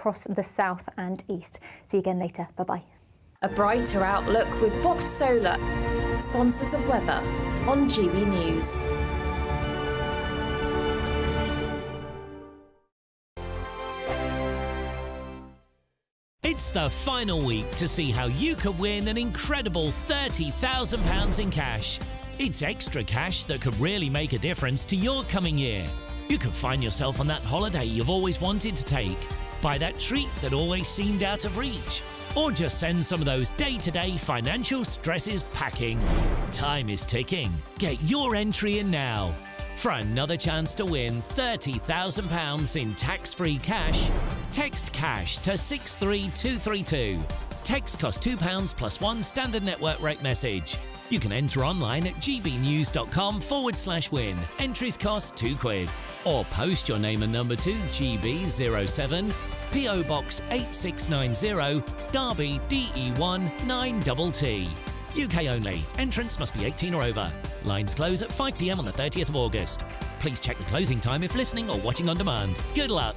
across the south and east. See you again later. Bye-bye. A brighter outlook with Box Solar, sponsors of weather on GB News. It's the final week to see how you could win an incredible £30,000 in cash. It's extra cash that could really make a difference to your coming year. You could find yourself on that holiday you've always wanted to take, buy that treat that always seemed out of reach, or just send some of those day-to-day financial stresses packing. Time is ticking. Get your entry in now. For another chance to win £30,000 in tax-free cash, text CASH to 63232. Text costs £2 plus one standard network rate message. You can enter online at gbnews.com/win. Entries cost £2. Or post your name and number to GB07, PO Box 8690, Derby DE1 9TT. UK only. Entrance must be 18 or over. Lines close at 5 p.m. on the 30th of August. Please check the closing time if listening or watching on demand. Good luck.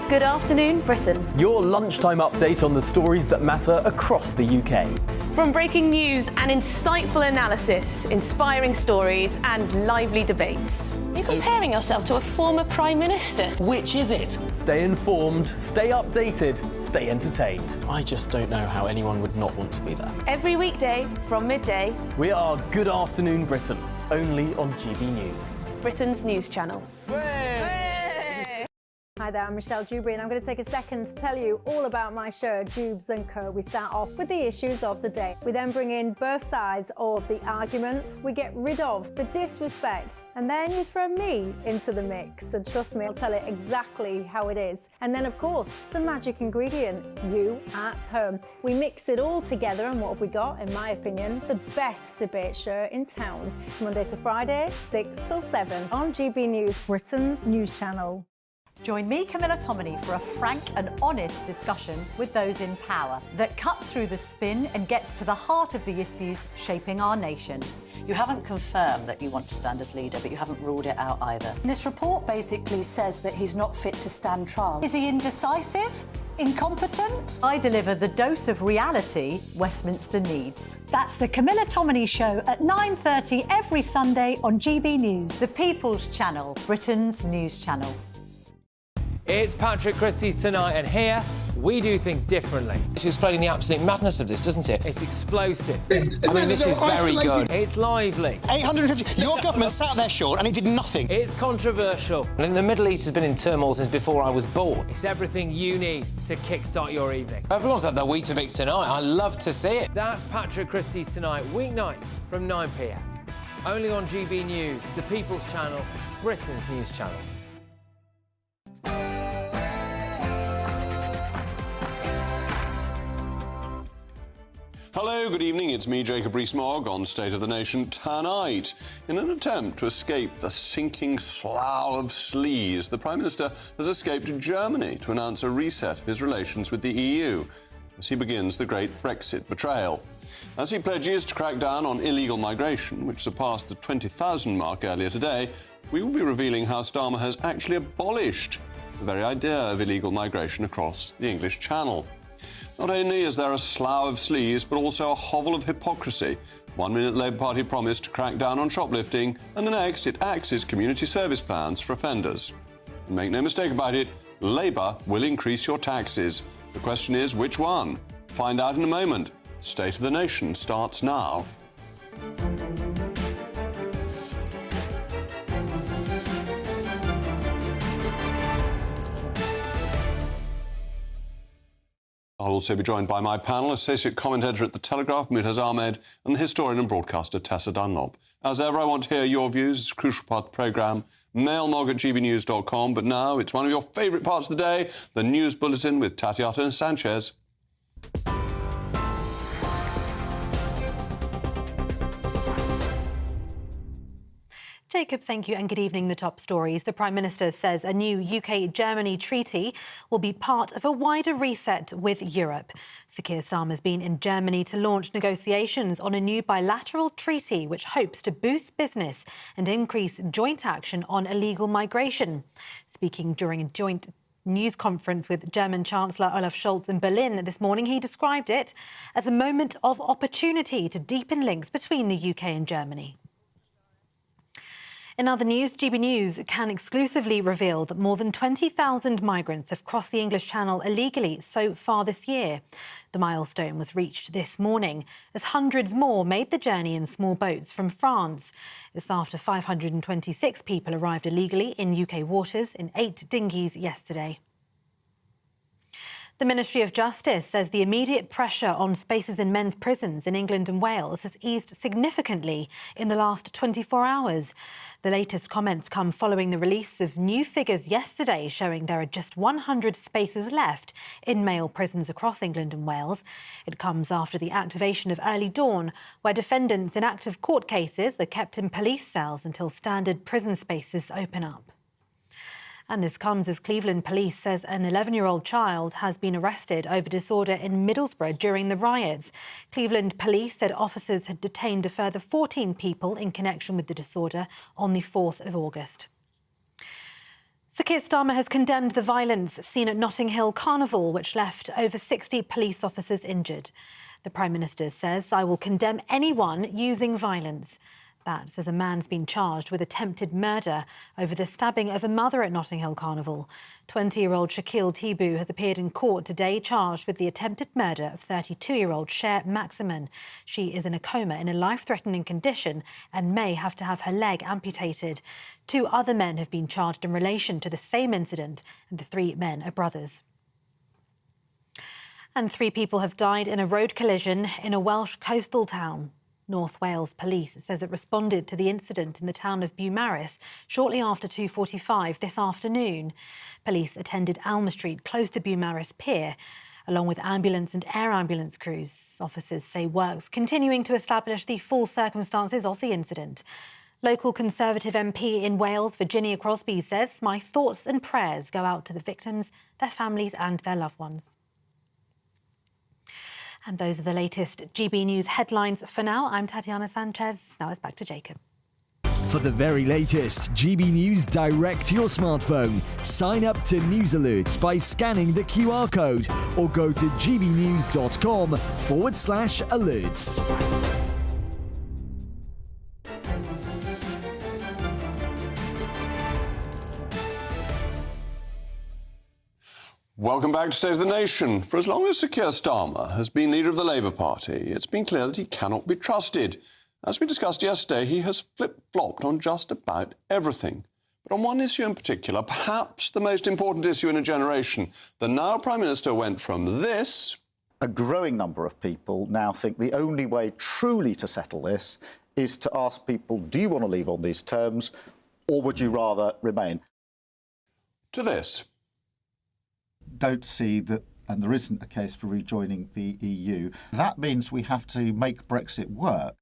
Good afternoon, Britain. Your lunchtime update on the stories that matter across the UK. From breaking news and insightful analysis, inspiring stories and lively debates. You're comparing yourself to a former Prime Minister. Which is it? Stay informed, stay updated, stay entertained. I just don't know how anyone would not want to be there. Every weekday from midday. We are Good Afternoon Britain, only on GB News. Britain's news channel. Hi there, I'm Michelle Dewberry and I'm going to take a second to tell you all about my show, Dubes & Co. We start off with the issues of the day. We then bring in both sides of the argument. We get rid of the disrespect. And then you throw me into the mix. And trust me, I'll tell it exactly how it is. And then, of course, the magic ingredient, you at home. We mix it all together and what have we got, in my opinion, the best debate show in town. Monday to Friday, 6 till 7 on GB News, Britain's news channel. Join me, Camilla Tominey, for a frank and honest discussion with those in power that cuts through the spin and gets to the heart of the issues shaping our nation. You haven't confirmed that you want to stand as leader, but you haven't ruled it out either. This report basically says that he's not fit to stand trial. Is he indecisive? Incompetent? I deliver the dose of reality Westminster needs. That's the Camilla Tominey Show at 9:30 every Sunday on GB News, the People's Channel, Britain's news channel. It's Patrick Christie's Tonight, and here we do things differently. It's explaining the absolute madness of this, doesn't it? It's explosive. I mean, this is very good. It's lively. 850. Your government sat there, Sean, and it did nothing. It's controversial. And the Middle East has been in turmoil since before I was born. It's everything you need to kickstart your evening. Everyone's had their Weetabix tonight. I love to see it. That's Patrick Christie's Tonight, weeknights from 9 p.m. Only on GB News, the People's Channel, Britain's news channel. Hello, good evening. It's me, Jacob Rees-Mogg, on State of the Nation tonight. In an attempt to escape the sinking slough of sleaze, the Prime Minister has escaped to Germany to announce a reset of his relations with the EU as he begins the great Brexit betrayal. As he pledges to crack down on illegal migration, which surpassed the 20,000 mark earlier today, we will be revealing how Starmer has actually abolished the very idea of illegal migration across the English Channel. Not only is there a slough of sleaze, but also a hovel of hypocrisy. 1 minute the Labour Party promised to crack down on shoplifting, and the next it axes community service plans for offenders. And make no mistake about it, Labour will increase your taxes. The question is, which one? Find out in a moment. State of the Nation starts now. I'll also be joined by my panel, Associate Commentator at The Telegraph, Mutaz Ahmed, and the historian and broadcaster, Tessa Dunlop. As ever, I want to hear your views. It's a crucial part of the programme. mailmog@gbnews.com. But now, it's one of your favourite parts of the day, the News Bulletin with Tatiana Sanchez. Jacob, thank you, and good evening. The top stories. The Prime Minister says a new UK-Germany treaty will be part of a wider reset with Europe. Sir Keir Starmer has been in Germany to launch negotiations on a new bilateral treaty which hopes to boost business and increase joint action on illegal migration. Speaking during a joint news conference with German Chancellor Olaf Scholz in Berlin this morning, he described it as a moment of opportunity to deepen links between the UK and Germany. In other news, GB News can exclusively reveal that more than 20,000 migrants have crossed the English Channel illegally so far this year. The milestone was reached this morning as hundreds more made the journey in small boats from France. It's after 526 people arrived illegally in UK waters in 8 dinghies yesterday. The Ministry of Justice says the immediate pressure on spaces in men's prisons in England and Wales has eased significantly in the last 24 hours. The latest comments come following the release of new figures yesterday showing there are just 100 spaces left in male prisons across England and Wales. It comes after the activation of Early Dawn, where defendants in active court cases are kept in police cells until standard prison spaces open up. And this comes as Cleveland police says an 11-year-old child has been arrested over disorder in Middlesbrough during the riots. Cleveland police said officers had detained a further 14 people in connection with the disorder on the 4th of August. Sir Keir Starmer has condemned the violence seen at Notting Hill Carnival, which left over 60 police officers injured. The Prime Minister says, "I will condemn anyone using violence." That says a man's been charged with attempted murder over the stabbing of a mother at Notting Hill Carnival. 20-year-old Shaquille Tibu has appeared in court today charged with the attempted murder of 32-year-old Cher Maximin. She is in a coma in a life-threatening condition and may have to have her leg amputated. 2 other men have been charged in relation to the same incident, and the 3 men are brothers. And 3 people have died in a road collision in a Welsh coastal town. North Wales Police says it responded to the incident in the town of Beaumaris shortly after 2:45 this afternoon. Police attended Alma Street close to Beaumaris Pier, along with ambulance and air ambulance crews. Officers say work's continuing to establish the full circumstances of the incident. Local Conservative MP in Wales, Virginia Crosby, says, "My thoughts and prayers go out to the victims, their families and their loved ones." And those are the latest GB News headlines for now. I'm Tatiana Sanchez. Now it's back to Jacob. For the very latest GB News direct to your smartphone, sign up to News Alerts by scanning the QR code or go to gbnews.com/alerts. Welcome back to State of the Nation. For as long as Sir Keir Starmer has been leader of the Labour Party, it's been clear that he cannot be trusted. As we discussed yesterday, he has flip-flopped on just about everything. But on one issue in particular, perhaps the most important issue in a generation, the now Prime Minister went from this... A growing number of people now think the only way truly to settle this is to ask people, do you want to leave on these terms, or would you rather remain? To this. Don't see that, and there isn't a case for rejoining the EU. That means we have to make Brexit work.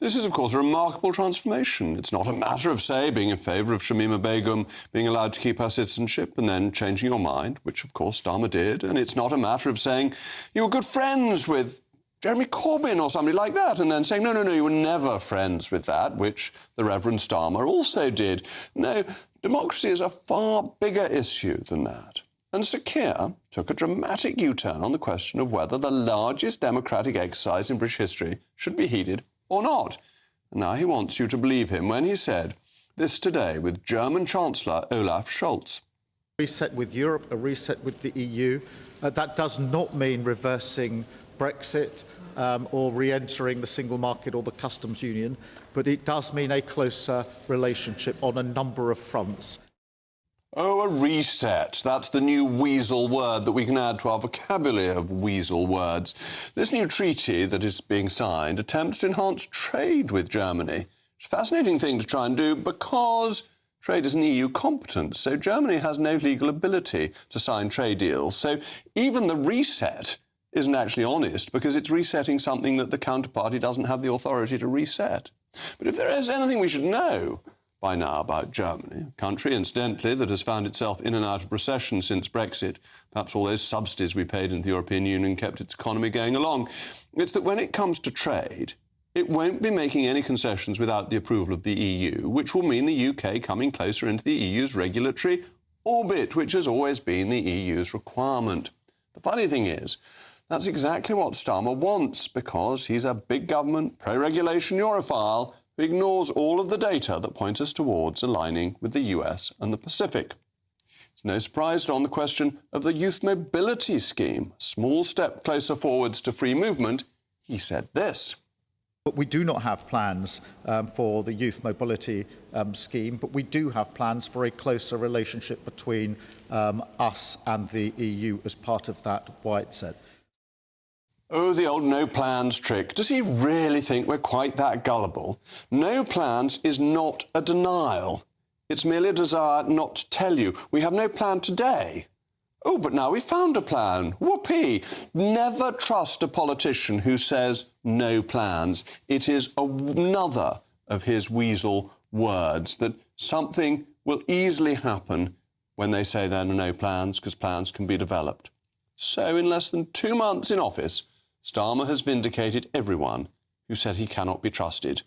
This is, of course, a remarkable transformation. It's not a matter of, say, being in favour of Shamima Begum being allowed to keep her citizenship and then changing your mind, which, of course, Starmer did. And it's not a matter of saying you were good friends with Jeremy Corbyn or somebody like that, and then saying, no, you were never friends with that, which the Reverend Starmer also did. No, democracy is a far bigger issue than that. And Sir Keir took a dramatic U-turn on the question of whether the largest democratic exercise in British history should be heeded or not. And now he wants you to believe him when he said this today with German Chancellor Olaf Scholz. Reset with Europe, a reset with the EU. That does not mean reversing Brexit or re-entering the single market or the customs union, but it does mean a closer relationship on a number of fronts. Oh, a reset. That's the new weasel word that we can add to our vocabulary of weasel words. This new treaty that is being signed attempts to enhance trade with Germany. It's a fascinating thing to try and do because trade isn't EU competent, so Germany has no legal ability to sign trade deals. So even the reset isn't actually honest because it's resetting something that the counterparty doesn't have the authority to reset. But if there is anything we should know by now about Germany, a country, incidentally, that has found itself in and out of recession since Brexit, perhaps all those subsidies we paid into the European Union kept its economy going along, it's that when it comes to trade, it won't be making any concessions without the approval of the EU, which will mean the UK coming closer into the EU's regulatory orbit, which has always been the EU's requirement. The funny thing is, that's exactly what Starmer wants, because he's a big government, pro-regulation Europhile who ignores all of the data that point us towards aligning with the US and the Pacific. It's no surprise that on the question of the youth mobility scheme, a small step closer forwards to free movement, he said this. But we do not have plans for the youth mobility scheme, but we do have plans for a closer relationship between us and the EU as part of that, White said. Oh, the old no plans trick. Does he really think we're quite that gullible? No plans is not a denial. It's merely a desire not to tell you. We have no plan today. Oh, but now we found a plan. Whoopee! Never trust a politician who says no plans. It is another of his weasel words that something will easily happen when they say there are no plans, because plans can be developed. So in less than 2 months in office, Starmer has vindicated everyone who said he cannot be trusted.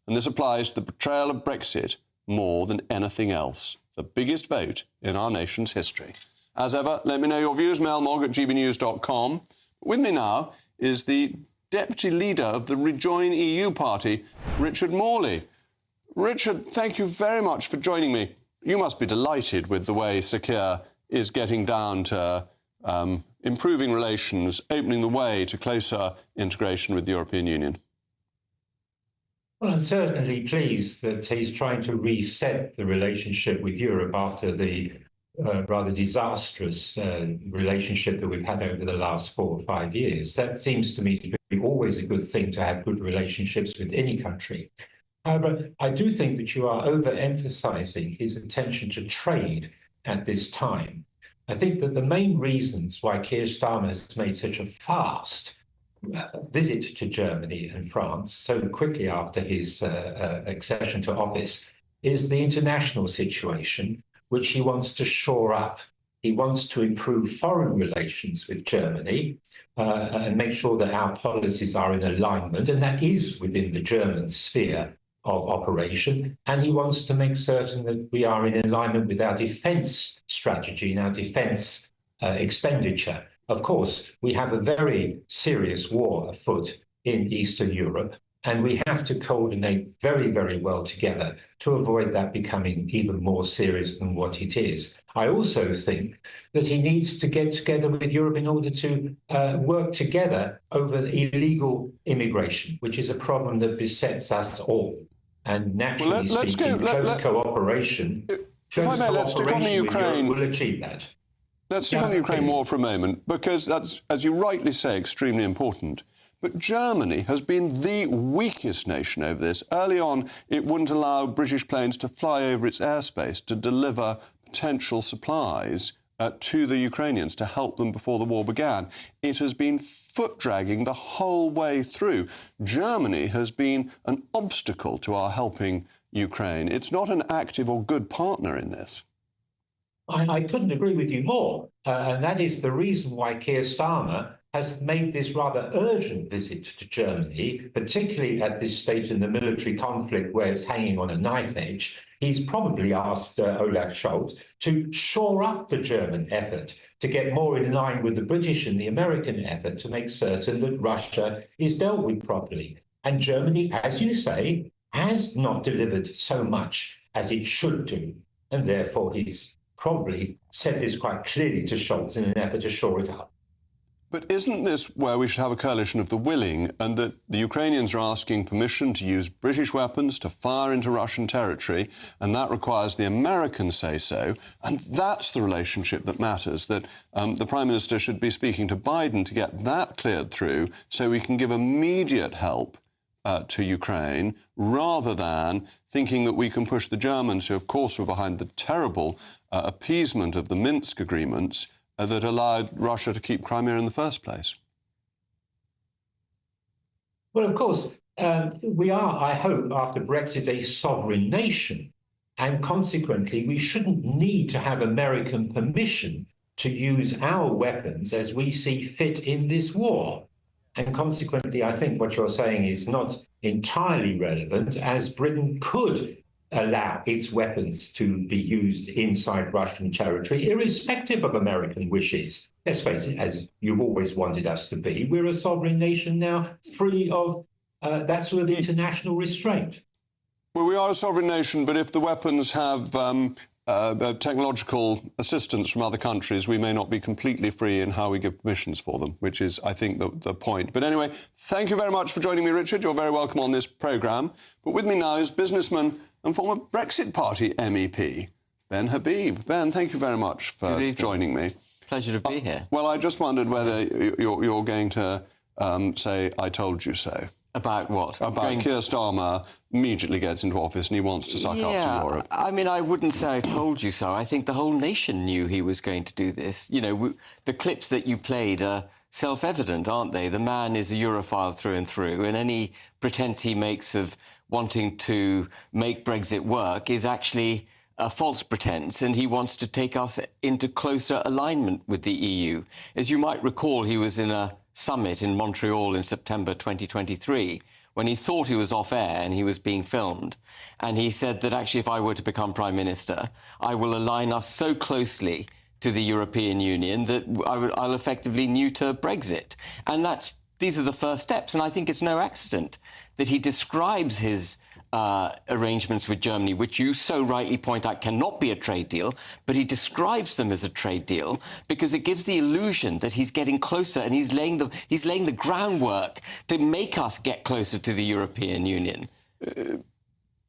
And this applies to the betrayal of Brexit more than anything else. The biggest vote in our nation's history. As ever, let me know your views, mailmog@gbnews.com. With me now is the deputy leader of the Rejoin EU party, Richard Morley. Richard, thank you very much for joining me. You must be delighted with the way Sir Keir is getting down to improving relations, opening the way to closer integration with the European Union. Well, I'm certainly pleased that he's trying to reset the relationship with Europe after the rather disastrous relationship that we've had over the last 4 or 5 years. That seems to me to be always a good thing, to have good relationships with any country. However, I do think that you are overemphasizing his attention to trade at this time. I think that the main reasons why Keir Starmer has made such a fast visit to Germany and France so quickly after his accession to office is the international situation, which he wants to shore up. He wants to improve foreign relations with Germany and make sure that our policies are in alignment, and that is within the German sphere of operation. And he wants to make certain that we are in alignment with our defence strategy and our defence expenditure. Of course, we have a very serious war afoot in Eastern Europe, and we have to coordinate very, very well together to avoid that becoming even more serious than what it is. I also think that he needs to get together with Europe in order to work together over illegal immigration, which is a problem that besets us all. And naturally speaking, close cooperation If I may, let's stick on the Ukraine. Will achieve that. Let's stick on the Ukraine war for a moment, because that's, as you rightly say, extremely important. But Germany has been the weakest nation over this. Early on, it wouldn't allow British planes to fly over its airspace to deliver potential supplies to the Ukrainians to help them before the war began. It has been foot-dragging the whole way through. Germany has been an obstacle to our helping Ukraine. It's not an active or good partner in this. I couldn't agree with you more. And that is the reason why Keir Starmer has made this rather urgent visit to Germany, particularly at this stage in the military conflict where it's hanging on a knife edge. He's probably asked Olaf Scholz to shore up the German effort to get more in line with the British and the American effort to make certain that Russia is dealt with properly. And Germany, as you say, has not delivered so much as it should do. And therefore, he's probably said this quite clearly to Scholz in an effort to shore it up. But isn't this where we should have a coalition of the willing, and that the Ukrainians are asking permission to use British weapons to fire into Russian territory, and that requires the Americans say-so, and that's the relationship that matters, that the Prime Minister should be speaking to Biden to get that cleared through so we can give immediate help to Ukraine, rather than thinking that we can push the Germans, who of course were behind the terrible appeasement of the Minsk agreements, that allowed Russia to keep Crimea in the first place. Well, of course, We are, I hope, after Brexit, a sovereign nation. And consequently, we shouldn't need to have American permission to use our weapons as we see fit in this war. And consequently, I think what you're saying is not entirely relevant, as Britain could allow its weapons to be used inside Russian territory, irrespective of American wishes. Let's face it, as you've always wanted us to be, we're a sovereign nation now, free of that sort of international restraint. Well, we are a sovereign nation, but if the weapons have technological assistance from other countries, we may not be completely free in how we give permissions for them, which is, I think, the point. But anyway, thank you very much for joining me, Richard. You're very welcome on this programme. But with me now is businessman and former Brexit Party MEP, Ben Habib. Ben, thank you very much for joining me. Pleasure to be here. Well, I just wondered whether you're going to say, I told you so. About what? About Keir Starmer immediately gets into office and he wants to suck up to Europe. I mean, I wouldn't say I told you so. I think the whole nation knew he was going to do this. You know, the clips that you played are self-evident, aren't they? The man is a Europhile through and through, and any pretense he makes of wanting to make Brexit work is actually a false pretense, and he wants to take us into closer alignment with the EU. As you might recall, he was in a summit in Montreal in September 2023 when he thought he was off air and he was being filmed. And he said that actually if I were to become Prime Minister, I will align us so closely to the European Union that I'll effectively neuter Brexit. And these are the first steps. And I think it's no accident that he describes his arrangements with Germany, which you so rightly point out cannot be a trade deal, but he describes them as a trade deal because it gives the illusion that he's getting closer and he's laying the groundwork to make us get closer to the European Union.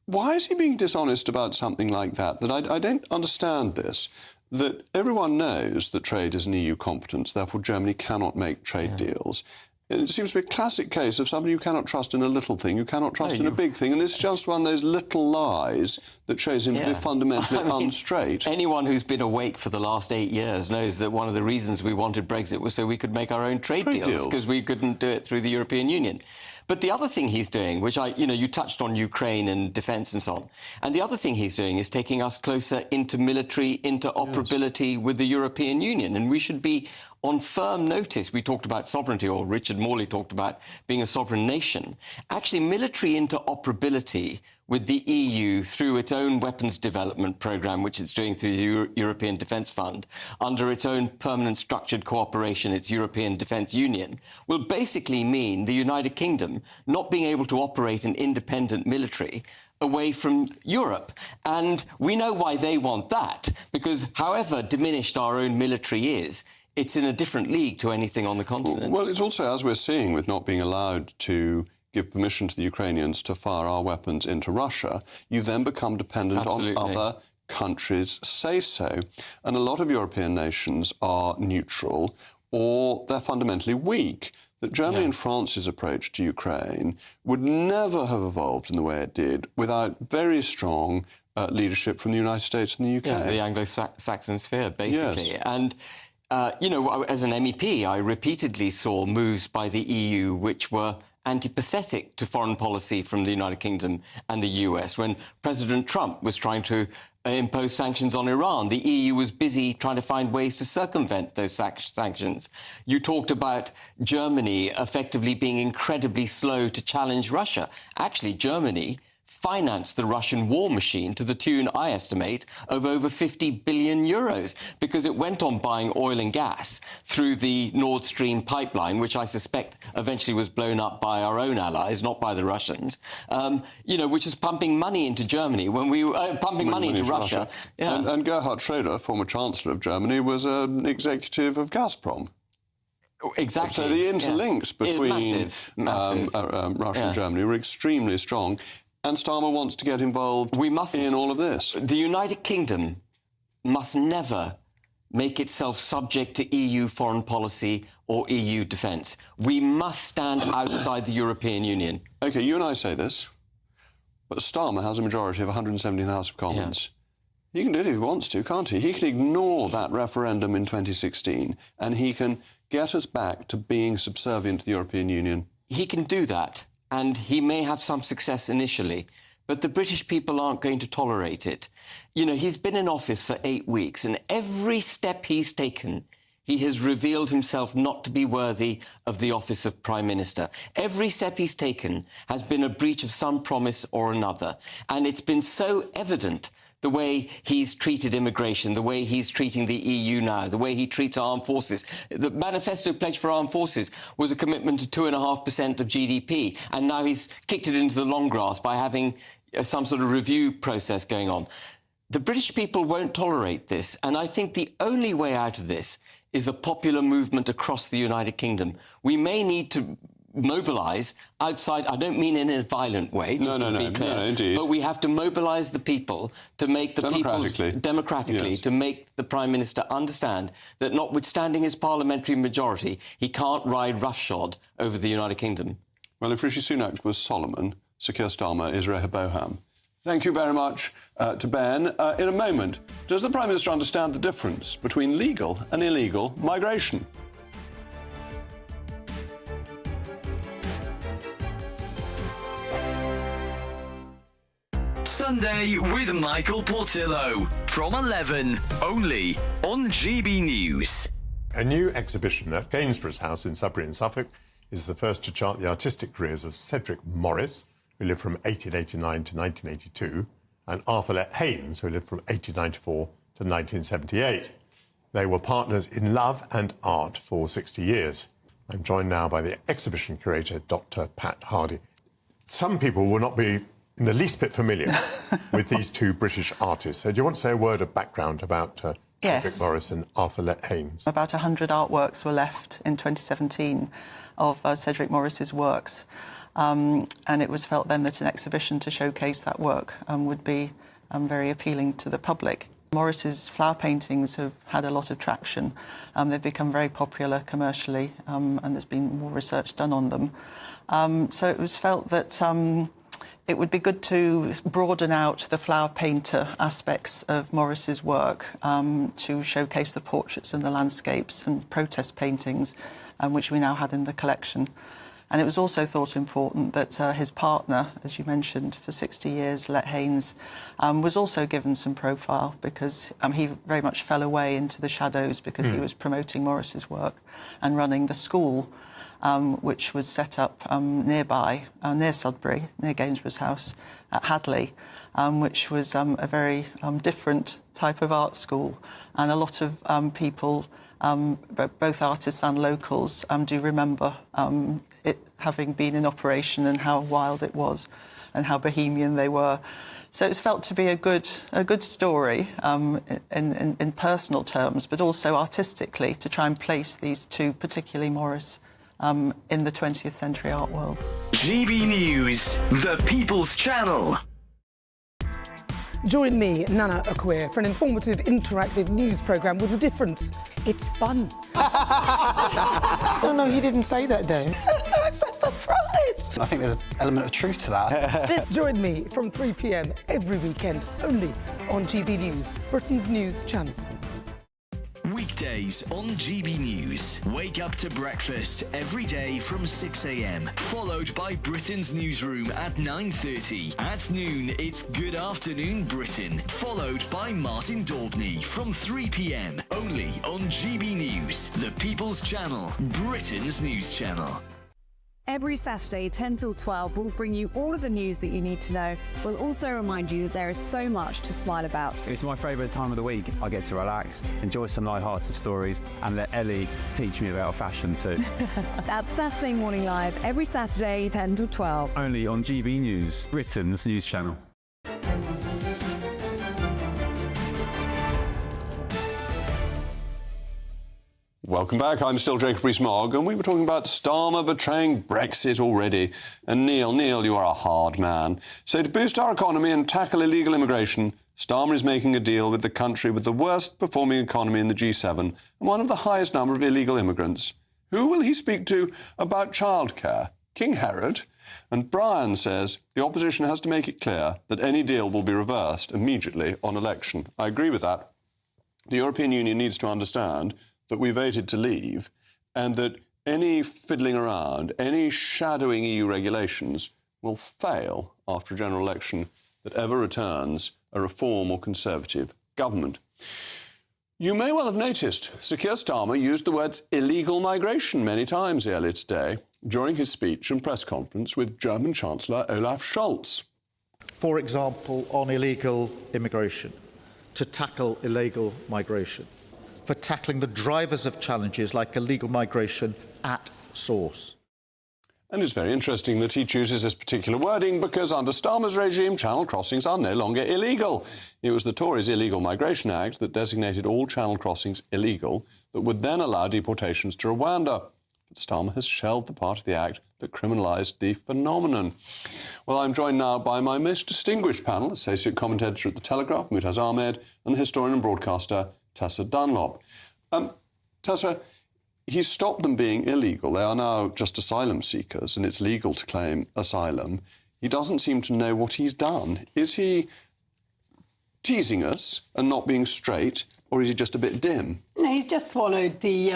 Why is he being dishonest about something like that? That I don't understand this. That everyone knows that trade is an EU competence, therefore Germany cannot make trade deals. It seems to be a classic case of somebody you cannot trust in a little thing, you cannot trust in a big thing, and this is just one of those little lies that shows him to be fundamentally unstraight. Anyone who's been awake for the last 8 years knows that one of the reasons we wanted Brexit was so we could make our own trade deals, because we couldn't do it through the European Union. But the other thing he's doing, which you touched on Ukraine and defence and so on, and the other thing he's doing is taking us closer into military interoperability with the European Union, and we should be on firm notice. We talked about sovereignty, or Richard Morley talked about being a sovereign nation. Actually, military interoperability with the EU through its own weapons development programme, which it's doing through the European Defence Fund, under its own permanent structured cooperation, its European Defence Union, will basically mean the United Kingdom not being able to operate an independent military away from Europe. And we know why they want that, because however diminished our own military is, it's in a different league to anything on the continent. Well, it's also, as we're seeing, with not being allowed to give permission to the Ukrainians to fire our weapons into Russia, you then become dependent on other countries' say-so. And a lot of European nations are neutral or they're fundamentally weak. That Germany and France's approach to Ukraine would never have evolved in the way it did without very strong leadership from the United States and the UK. Yeah, the Anglo-Saxon sphere, basically. Yes. And as an MEP, I repeatedly saw moves by the EU which were antipathetic to foreign policy from the United Kingdom and the US. When President Trump was trying to impose sanctions on Iran, the EU was busy trying to find ways to circumvent those sanctions. You talked about Germany effectively being incredibly slow to challenge Russia. Actually, Germany financed the Russian war machine to the tune, I estimate, of over 50 billion euros, because it went on buying oil and gas through the Nord Stream pipeline, which I suspect eventually was blown up by our own allies, not by the Russians, which is pumping money into Germany when we were pumping money into Russia. Yeah. And Gerhard Schröder, former Chancellor of Germany, was an executive of Gazprom. Exactly. So the interlinks between Russia and Germany were extremely strong. And Starmer wants to get involved in all of this. The United Kingdom must never make itself subject to EU foreign policy or EU defence. We must stand outside the European Union. OK, you and I say this, but Starmer has a majority of 170 in the House of Commons. Yeah. He can do it if he wants to, can't he? He can ignore that referendum in 2016 and he can get us back to being subservient to the European Union. He can do that. and he may have some success initially, but the British people aren't going to tolerate it. You know, he's been in office for 8 weeks, and every step he's taken, he has revealed himself not to be worthy of the office of Prime Minister. Every step he's taken has been a breach of some promise or another. And it's been so evident the way he's treated immigration, the way he's treating the EU now, the way he treats armed forces. The manifesto pledge for armed forces was a commitment to 2.5% of GDP, and now he's kicked it into the long grass by having some sort of review process going on. The British people won't tolerate this, and I think the only way out of this is a popular movement across the United Kingdom. We may need to mobilise outside. I don't mean in a violent way, just to be clear. No, indeed. But we have to mobilise the people to make the democratically yes. to make the Prime Minister understand that, notwithstanding his parliamentary majority, he can't ride roughshod over the United Kingdom. Well, if Rishi Sunak was Solomon, Sir Keir Starmer is Rehoboam. Thank you very much to Ben. In a moment, does the Prime Minister understand the difference between legal and illegal migration? Sunday with Michael Portillo from 11, only on GB News. A new exhibition at Gainsborough's house in Sudbury in Suffolk is the first to chart the artistic careers of Cedric Morris, who lived from 1889 to 1982, and Arthur Let Haynes, who lived from 1894 to 1978. They were partners in love and art for 60 years. I'm joined now by the exhibition curator, Dr. Pat Hardy. Some people will not be in the least bit familiar with these two British artists. So do you want to say a word of background about Cedric Morris and Arthur Let Haynes? About 100 artworks were left in 2017 of Cedric Morris's works. And it was felt then that an exhibition to showcase that work would be very appealing to the public. Morris's flower paintings have had a lot of traction. They've become very popular commercially, and there's been more research done on them. So it was felt that it would be good to broaden out the flower painter aspects of Morris's work to showcase the portraits and the landscapes and protest paintings, which we now had in the collection. And it was also thought important that his partner, as you mentioned, for 60 years, Let Haynes, was also given some profile because he very much fell away into the shadows because he was promoting Morris's work and running the school, which was set up nearby, near Sudbury, near Gainsborough's house at Hadley, which was a very different type of art school. And a lot of people, both artists and locals, do remember it having been in operation and how wild it was and how bohemian they were. So it's felt to be a good story in personal terms, but also artistically, to try and place these two, particularly Morris, in the 20th century art world. GB News, the People's Channel. Join me, Nana Akwe, for an informative, interactive news programme with a difference. It's fun. No, he didn't say that, Dave. I'm so surprised. I think there's an element of truth to that. Join me from 3 p.m. every weekend, only on GB News, Britain's news channel. Weekdays on GB News. Wake up to breakfast every day from 6 a.m. Followed by Britain's newsroom at 9:30. At noon, it's Good Afternoon Britain. Followed by Martin Daubney from 3 p.m. Only on GB News, the People's Channel, Britain's news channel. Every Saturday, 10 till 12, we'll bring you all of the news that you need to know. We'll also remind you that there is so much to smile about. It's my favourite time of the week. I get to relax, enjoy some light-hearted stories, and let Ellie teach me about fashion too. That's Saturday Morning Live, every Saturday, 10 till 12. Only on GB News, Britain's news channel. Welcome back. I'm still Jacob Rees-Mogg, and we were talking about Starmer betraying Brexit already. And Neil, you are a hard man. So to boost our economy and tackle illegal immigration, Starmer is making a deal with the country with the worst performing economy in the G7 and one of the highest number of illegal immigrants. Who will he speak to about childcare? King Herod? And Brian says the opposition has to make it clear that any deal will be reversed immediately on election. I agree with that. The European Union needs to understand that we voted to leave and that any fiddling around, any shadowing EU regulations will fail after a general election that ever returns a Reform or Conservative government. You may well have noticed Sir Keir Starmer used the words illegal migration many times earlier today during his speech and press conference with German Chancellor Olaf Scholz. For example, on illegal immigration, to tackle illegal migration, for tackling the drivers of challenges like illegal migration at source. And it's very interesting that he chooses this particular wording because under Starmer's regime, channel crossings are no longer illegal. It was the Tories' Illegal Migration Act that designated all channel crossings illegal that would then allow deportations to Rwanda. But Starmer has shelved the part of the act that criminalised the phenomenon. Well, I'm joined now by my most distinguished panel, Associate Commentator at The Telegraph, Mutaz Ahmed, and the historian and broadcaster, Tessa Dunlop. Tessa, he's stopped them being illegal. They are now just asylum seekers, and it's legal to claim asylum. He doesn't seem to know what he's done. Is he teasing us and not being straight, or is he just a bit dim? No, he's just swallowed the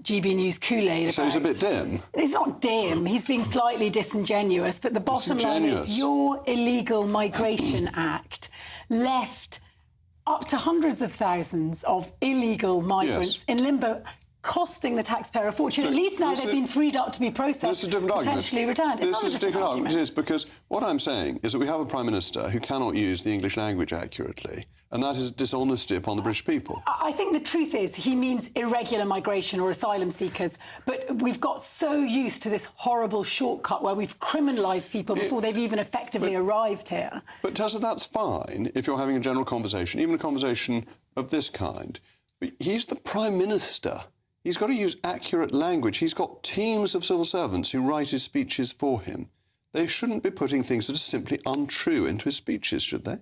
GB News Kool-Aid. So he's a bit dim? He's not dim. He's being slightly disingenuous. But the bottom line is your Illegal Migration Act left up to hundreds of thousands of illegal migrants in limbo, costing the taxpayer a fortune. At least now they've been freed up to be processed, potentially returned. This is a different argument. It is because what I'm saying is that we have a Prime Minister who cannot use the English language accurately, and that is dishonesty upon the British people. I think the truth is he means irregular migration or asylum seekers, but we've got so used to this horrible shortcut where we've criminalised people before they've even effectively arrived here. But Tessa, that's fine if you're having a general conversation, even a conversation of this kind. But he's the Prime Minister. He's got to use accurate language. He's got teams of civil servants who write his speeches for him. They shouldn't be putting things that are simply untrue into his speeches, should they?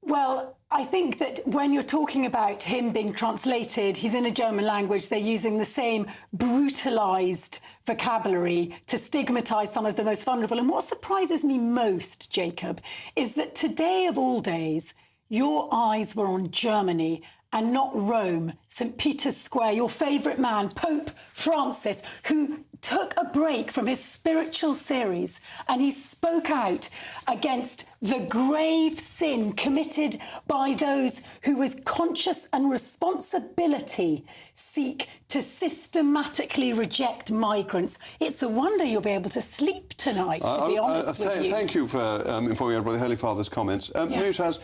Well, I think that when you're talking about him being translated, he's in a German language, they're using the same brutalised vocabulary to stigmatise some of the most vulnerable. And what surprises me most, Jacob, is that today of all days, your eyes were on Germany and not Rome, St. Peter's Square, your favourite man, Pope Francis, who took a break from his spiritual series and he spoke out against the grave sin committed by those who with conscious and responsibility seek to systematically reject migrants. It's a wonder you'll be able to sleep tonight, to be honest with you. Thank you for informing everybody the Holy Father's comments. Mutaz,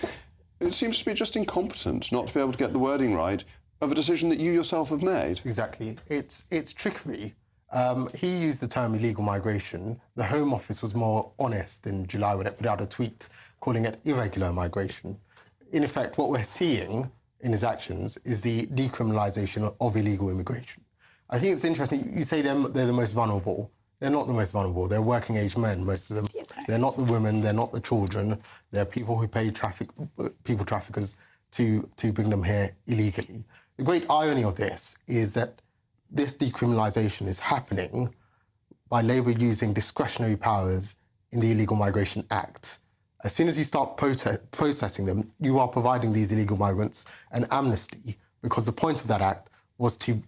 it seems to be just incompetent not to be able to get the wording right of a decision that you yourself have made. Exactly. It's trickery. He used the term illegal migration. The Home Office was more honest in July when it put out a tweet calling it irregular migration. In effect, what we're seeing in his actions is the decriminalisation of illegal immigration. I think it's interesting. You say they're the most vulnerable. They're not the most vulnerable. They're working-age men, most of them. They're not the women. They're not the children. They're people who pay people traffickers to bring them here illegally. The great irony of this is that this decriminalisation is happening by Labour using discretionary powers in the Illegal Migration Act. As soon as you start processing them, you are providing these illegal migrants an amnesty, because the point of that act was to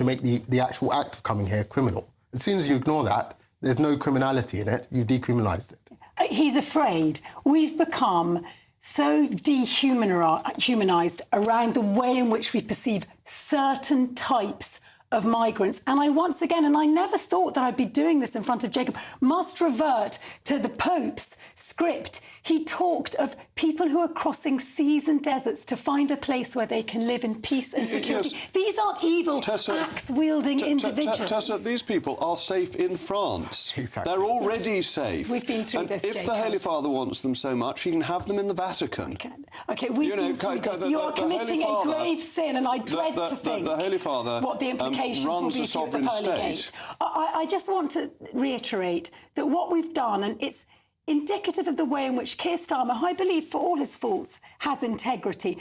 make the actual act of coming here criminal. As soon as you ignore that, there's no criminality in it. You've decriminalised it. He's afraid. We've become so dehumanised around the way in which we perceive certain types of migrants. And I once again, and I never thought that I'd be doing this in front of Jacob, must revert to the Pope's script. He talked of people who are crossing seas and deserts to find a place where they can live in peace and security. Yes. These aren't evil, axe-wielding individuals. Tessa, these people are safe in France. Exactly. They're already safe. We've been through this, if Jacob. the Holy Father wants them so much, he can have them in the Vatican. OK, we've been through this. You are committing a grave sin, and I dread to think the Holy Father what the implications will be to the pearly gates. I just want to reiterate that what we've done, and it's indicative of the way in which Keir Starmer, who I believe for all his faults, has integrity.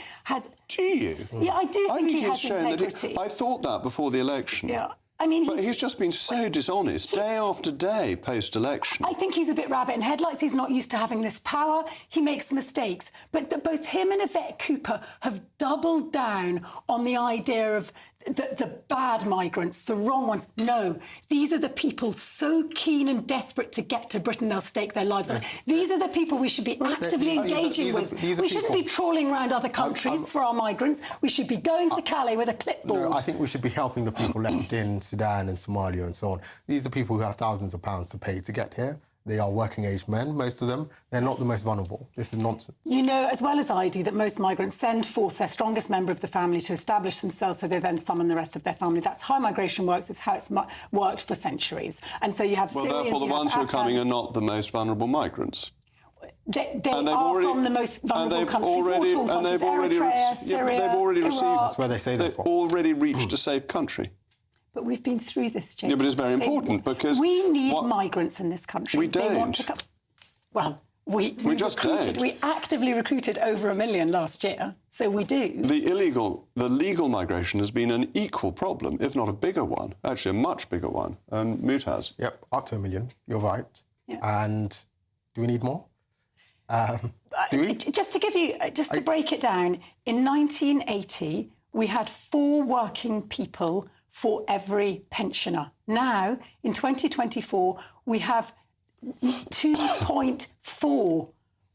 Do you? Yeah, I do think he has shown integrity. I thought that before the election. Yeah. I mean, but he's just been so dishonest day after day post-election. I think he's a bit rabbit in headlights. He's not used to having this power. He makes mistakes. But both him and Yvette Cooper have doubled down on the idea of the bad migrants, the wrong ones. No, these are the people so keen and desperate to get to Britain they'll stake their lives on it. These are the people we should be actively engaging with. We shouldn't be trawling around other countries for our migrants. We should be going to Calais with a clipboard. No, I think we should be helping the people left in Sudan and Somalia and so on. These are people who have thousands of pounds to pay to get here. They are working-age men, most of them. They're not the most vulnerable. This is nonsense. You know as well as I do that most migrants send forth their strongest member of the family to establish themselves, so they then summon the rest of their family. That's how migration works. It's how it's worked for centuries. And so you have Syrians, therefore the ones who are coming are not the most vulnerable migrants. They are from the most vulnerable countries, all tall countries, Eritrea, Syria, they've already Iraq. received... That's where they say they're from. They've already reached a safe country. But we've been through this, James. Yeah, but it's very important because... We need migrants in this country. We They want to don't. come... Well, we just recruited. don't. We actively recruited over 1 million last year, so we do. The legal migration has been an equal problem, if not a bigger one, actually a much bigger one, and Mutaz. Yep, up to 1 million, you're right. Yeah. And do we need more? Do we? Just to give you, to break it down, in 1980, we had 4 working people for every pensioner. Now, in 2024, we have 2.4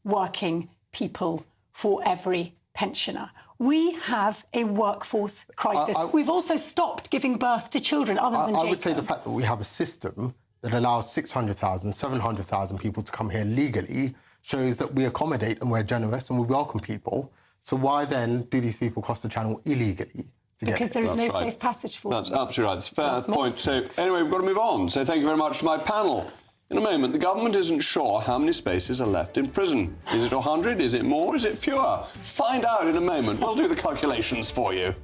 working people for every pensioner. We have a workforce crisis. We've also stopped giving birth to children other than Jacob. I would say the fact that we have a system that allows 600,000, 700,000 people to come here legally shows that we accommodate and we're generous and we welcome people. So why then do these people cross the channel illegally? Because there is no safe passage for them. That's absolutely right. That's a fair point. So anyway, we've got to move on. So thank you very much to my panel. In a moment, the government isn't sure how many spaces are left in prison. Is it 100? Is it more? Is it fewer? Find out in a moment. We'll do the calculations for you.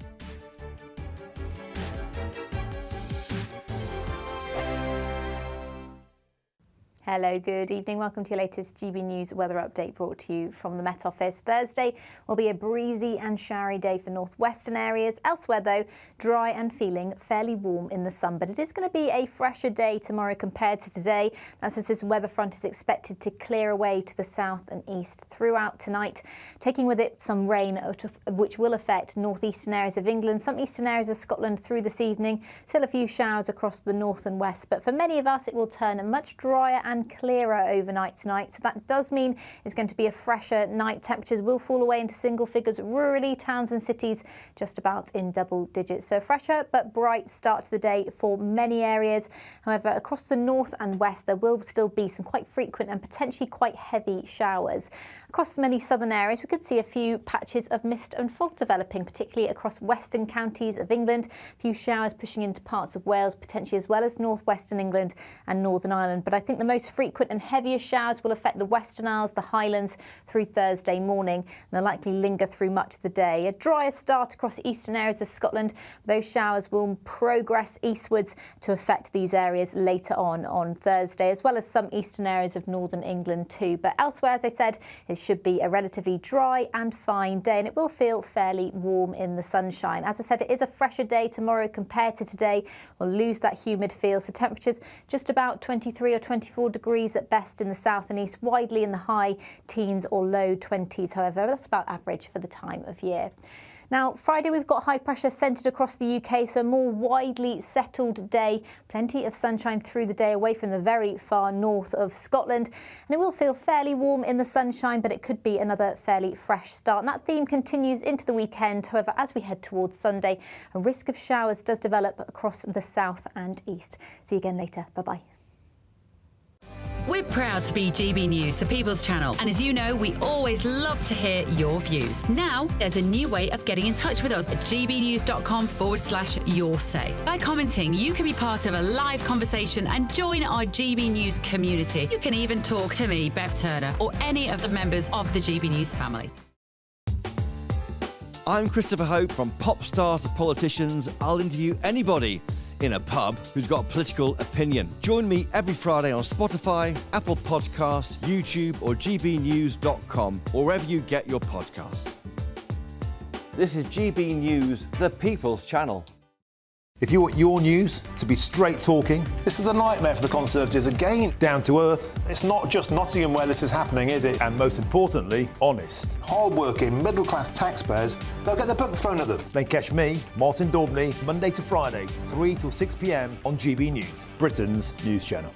Hello, good evening. Welcome to your latest GB News weather update brought to you from the Met Office. Thursday will be a breezy and showery day for northwestern areas. Elsewhere, though, dry and feeling fairly warm in the sun. But it is going to be a fresher day tomorrow compared to today. That's as this weather front is expected to clear away to the south and east throughout tonight, taking with it some rain, which will affect northeastern areas of England, some eastern areas of Scotland through this evening. Still a few showers across the north and west. But for many of us, it will turn much drier and clearer overnight tonight, so that does mean it's going to be a fresher night. Temperatures will fall away into single figures rurally, towns and cities just about in double digits. So fresher but bright start to the day for many areas. However, across the north and west there will still be some quite frequent and potentially quite heavy showers. Across many southern areas we could see a few patches of mist and fog developing, particularly across western counties of England. A few showers pushing into parts of Wales potentially, as well as northwestern England and Northern Ireland. But I think the most frequent and heaviest showers will affect the Western Isles, the Highlands through Thursday morning, and they'll likely linger through much of the day. A drier start across eastern areas of Scotland. Those showers will progress eastwards to affect these areas later on Thursday, as well as some eastern areas of northern England too. But elsewhere, as I said, it should be a relatively dry and fine day, and it will feel fairly warm in the sunshine. As I said, it is a fresher day tomorrow compared to today. We'll lose that humid feel, so temperatures just about 23 or 24 degrees at best in the south and east, widely in the high teens or low 20s. However, that's about average for the time of year. Now, Friday we've got high pressure centred across the UK, so a more widely settled day. Plenty of sunshine through the day away from the very far north of Scotland. And it will feel fairly warm in the sunshine, but it could be another fairly fresh start. And that theme continues into the weekend. However, as we head towards Sunday, a risk of showers does develop across the south and east. See you again later. Bye-bye. We're proud to be GB News, the People's Channel. And as you know, we always love to hear your views. Now, there's a new way of getting in touch with us at gbnews.com/your-say. By commenting, you can be part of a live conversation and join our GB News community. You can even talk to me, Bev Turner, or any of the members of the GB News family. I'm Christopher Hope. From pop stars to politicians, I'll interview anybody in a pub who's got a political opinion. Join me every Friday on Spotify, Apple Podcasts, YouTube or gbnews.com, or wherever you get your podcasts. This is GB News, the People's Channel. If you want your news to be straight talking, this is a nightmare for the Conservatives again. Down to earth. It's not just Nottingham where this is happening, is it? And most importantly, honest. Hard-working, middle-class taxpayers, they'll get the book thrown at them. Then catch me, Martin Daubney, Monday to Friday, 3 till 6 p.m. on GB News, Britain's news channel.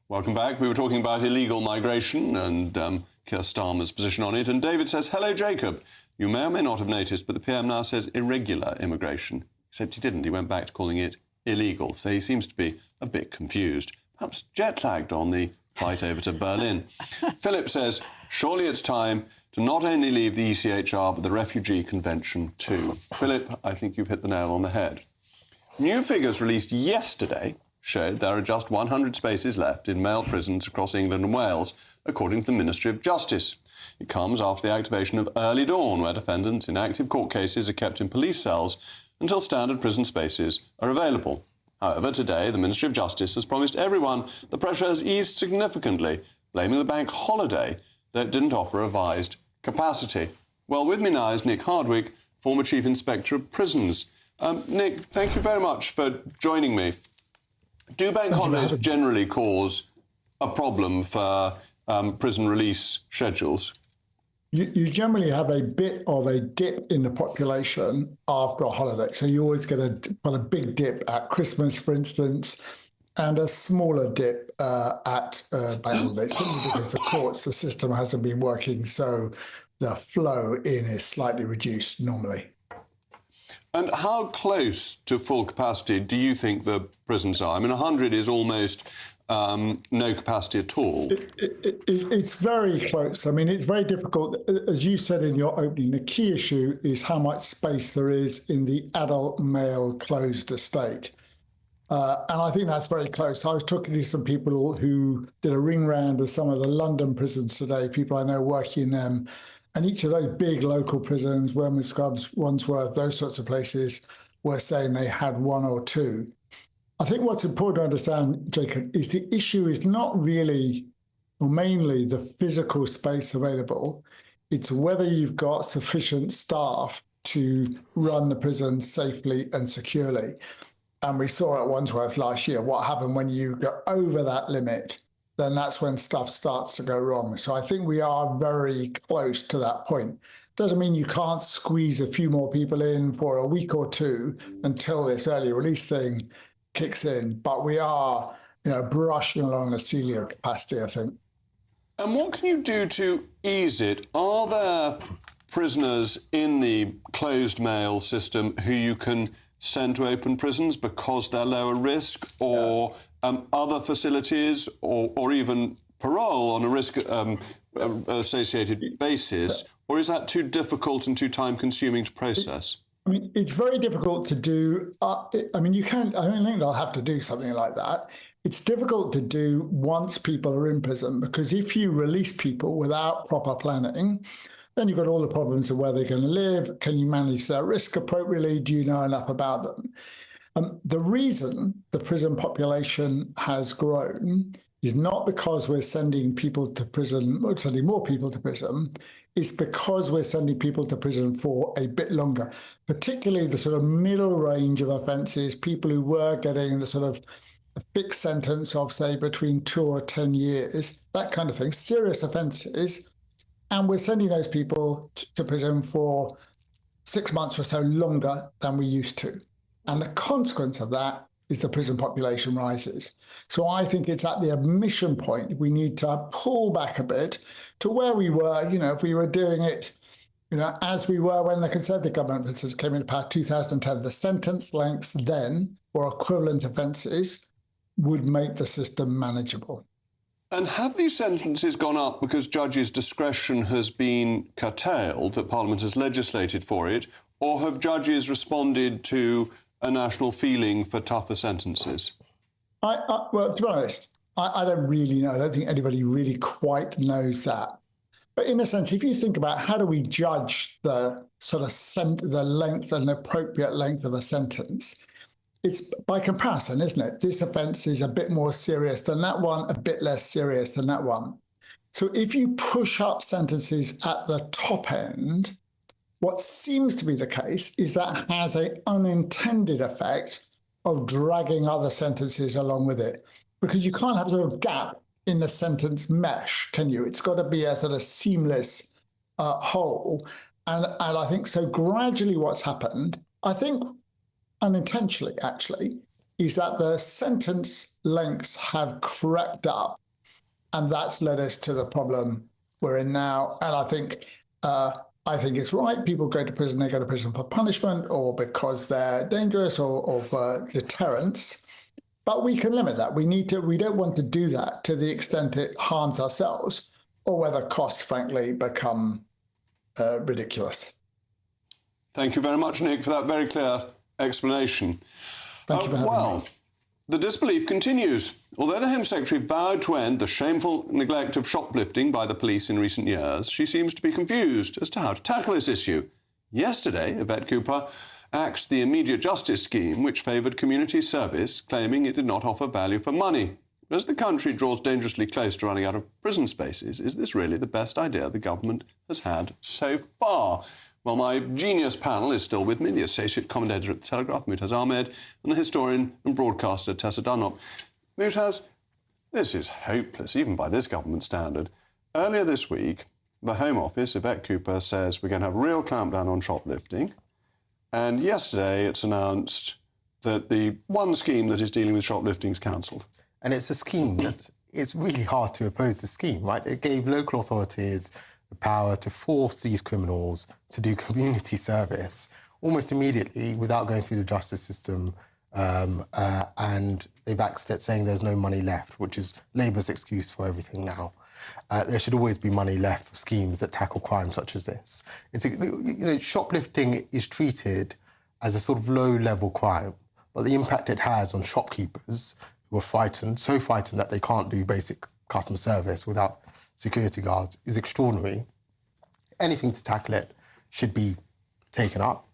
Welcome back. We were talking about illegal migration and Keir Starmer's position on it. And David says, hello, Jacob. You may or may not have noticed, but the PM now says irregular immigration. Except he didn't. He went back to calling it illegal. So he seems to be a bit confused. Perhaps jet-lagged on the flight over to Berlin. Philip says, surely it's time to not only leave the ECHR, but the Refugee Convention too. Philip, I think you've hit the nail on the head. New figures released yesterday showed there are just 100 spaces left in male prisons across England and Wales, according to the Ministry of Justice. It comes after the activation of Early Dawn, where defendants in active court cases are kept in police cells until standard prison spaces are available. However, today, the Ministry of Justice has promised everyone the pressure has eased significantly, blaming the bank holiday that didn't offer revised capacity. Well, with me now is Nick Hardwick, former Chief Inspector of Prisons. Nick, thank you very much for joining me. Do bank holidays generally cause a problem for prison release schedules? You generally have a bit of a dip in the population after a holiday. So you always get a big dip at Christmas, for instance, and a smaller dip at bank holidays, simply because the system hasn't been working, so the flow in is slightly reduced normally. And how close to full capacity do you think the prisons are? I mean, 100 is almost no capacity at all. It's very close. I mean, it's very difficult. As you said in your opening, the key issue is how much space there is in the adult male closed estate. And I think that's very close. I was talking to some people who did a ring round of some of the London prisons today, people I know working in them. And each of those big local prisons, Wormwood Scrubs, Wandsworth, those sorts of places, were saying they had one or two. I think what's important to understand, Jacob, is the issue is not really, or mainly, the physical space available. It's whether you've got sufficient staff to run the prison safely and securely. And we saw at Wandsworth last year what happened when you go over that limit. Then that's when stuff starts to go wrong. So I think we are very close to that point. Doesn't mean you can't squeeze a few more people in for a week or two until this early release thing kicks in. But we are, brushing along the ceiling of capacity, I think. And what can you do to ease it? Are there prisoners in the closed male system who you can send to open prisons because they're lower risk, or other facilities, or even parole on a risk associated basis? Or is that too difficult and too time consuming to process? I mean, it's very difficult to do. You can't, I don't think they'll have to do something like that. It's difficult to do once people are in prison, because if you release people without proper planning, then you've got all the problems of where they're going to live. Can you manage their risk appropriately? Do you know enough about them? The reason the prison population has grown is not because we're sending people to prison, or sending more people to prison. It's because we're sending people to prison for a bit longer, particularly the sort of middle range of offences, people who were getting the sort of a fixed sentence of, say, between 2 or 10 years, that kind of thing, serious offences. And we're sending those people to prison for 6 months or so longer than we used to. And the consequence of that is the prison population rises. So I think it's at the admission point we need to pull back a bit to where we were, if we were doing it, as we were when the Conservative government, for instance, came into power 2010, the sentence lengths then for equivalent offences would make the system manageable. And have these sentences gone up because judges' discretion has been curtailed, that Parliament has legislated for it, or have judges responded to a national feeling for tougher sentences? Well, to be honest, I don't really know. I don't think anybody really quite knows that. But in a sense, if you think about how do we judge the sort of the length and appropriate length of a sentence, it's by comparison, isn't it? This offence is a bit more serious than that one, a bit less serious than that one. So if you push up sentences at the top end, what seems to be the case is that has an unintended effect of dragging other sentences along with it. Because you can't have sort of gap in the sentence mesh, can you? It's got to be a sort of seamless whole. And I think so gradually what's happened, I think unintentionally actually, is that the sentence lengths have crept up. And that's led us to the problem we're in now. And I think it's right. People go to prison, they go to prison for punishment or because they're dangerous or for deterrence. But we can limit that. We don't want to do that to the extent it harms ourselves or where the costs, frankly, become ridiculous. Thank you very much, Nick, for that very clear explanation. Thank you for having me. The disbelief continues. Although the Home Secretary vowed to end the shameful neglect of shoplifting by the police in recent years, she seems to be confused as to how to tackle this issue. Yesterday, Yvette Cooper axed the immediate justice scheme, which favoured community service, claiming it did not offer value for money. As the country draws dangerously close to running out of prison spaces, is this really the best idea the government has had so far? Well, my genius panel is still with me, the associate commentator at The Telegraph, Mutaz Ahmed, and the historian and broadcaster, Tessa Dunlop. Mutaz, this is hopeless, even by this government standard. Earlier this week, the Home Office, Yvette Cooper, says we're going to have a real clampdown on shoplifting. And yesterday it's announced that the one scheme that is dealing with shoplifting is cancelled. And it's a scheme that it's really hard to oppose the scheme, right? It gave local authorities the power to force these criminals to do community service almost immediately without going through the justice system. And they've axed it, saying there's no money left, which is Labour's excuse for everything now. There should always be money left for schemes that tackle crime such as this. Shoplifting is treated as a sort of low-level crime, but the impact it has on shopkeepers who are frightened, so frightened that they can't do basic customer service without security guards, is extraordinary. Anything to tackle it should be taken up.